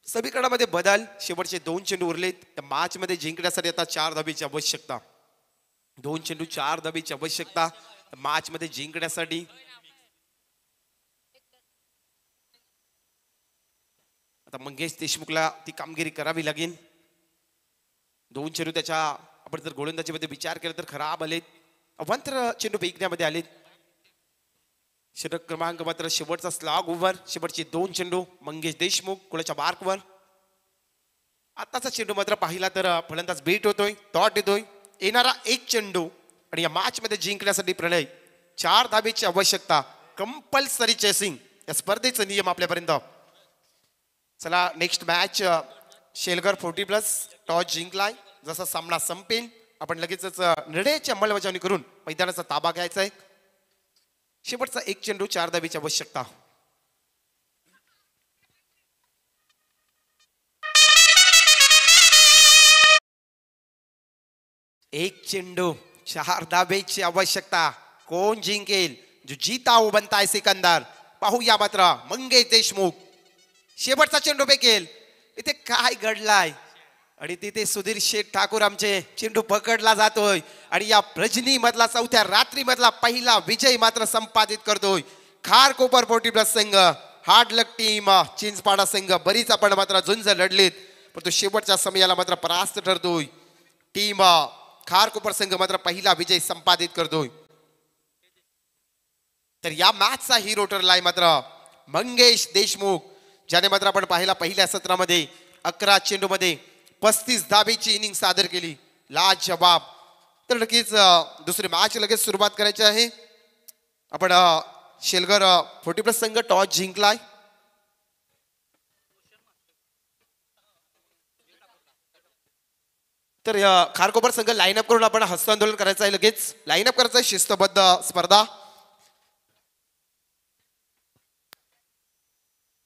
समीकरणामध्ये बदल. शेवटचे 2 चेंडू उरलेत. त्या मॅच मध्ये जिंकण्यासाठी आता 4 धाबीची आवश्यकता. 2 चेंडू 4 धाबीची आवश्यकता मॅच मध्ये जिंकण्यासाठी. आता मंगेश देशमुखला ती कामगिरी करावी लागेल. 2 चेंडू त्याच्या आपण जर गोलंदाजीमध्ये विचार केला तर खराब आलेत. अवांतर चेंडू फेकण्यामध्ये आलेत. षटक क्रमांक मात्र शेवटचा स्लॉग ओव्हर. शेवटचे 2 चेंडू मंगेश देशमुख गोळाच्या मार्कवर. आताचा चेंडू मात्र पाहिला तर फलंदाज बेट होतोय, टॉट येतोय. येणारा 1 चेंडू आणि या मॅच मध्ये जिंकण्यासाठी प्रणय 4 धाबीची आवश्यकता. कंपल्सरी चेसिंग या स्पर्धेचा नियम आपल्यापर्यंत. चला नेक्स्ट मॅच शेलगर 40+ टॉस जिंकलाय. जसा सामना संपेल आपण लगेचच निर्णयाची अंमलबजावणी करून मैदानाचा ताबा घ्यायचा आहे. शेवटचा 1 चेंडू 4 धाबीची आवश्यकता. एक चेंडू 4 धाबीची आवश्यकता. कोण जिंकेल? जो जीता वो बनता है सिकंदर. पाहूया मात्र मंगेश देशमुख शेवटचा चेंडू फेकेल. इथे काय घडलाय? आणि तिथे सुधीर शेठ ठाकूर आमचे चेंडू पकडला जातोय आणि या रजनी मधला 4थ्या रात्री मधला पहिला विजय मात्र संपादित करतोय खारकोपर 40+ संघ. हार्ड लक टीम चिंचपाडा संघ. बरीच आपण मात्र झुंज लढलीत पण तो शेवटच्या समयाला मात्र परास्त ठरतोय. टीम खारकोपर संघ मात्र पहिला विजय संपादित करतोय. तर या मॅचचा हिरो ठरलाय मात्र मंगेश देशमुख, ज्याने मात्र आपण पाहिला पहिल्या सत्रामध्ये 11 चेंडूमध्ये 35 धाबेची इनिंग सादर केली, लाजवाब. तर नक्कीच दुसरी मॅच लगेच सुरुवात करायची आहे. आपण शेलगर 40+ संघ टॉस जिंकलाय. तर खारकोपर संघ लाईनअप करून आपण हस्तांदोलन करायचं आहे, लगेच लाईनअप करायचं आहे, शिस्तबद्ध स्पर्धा.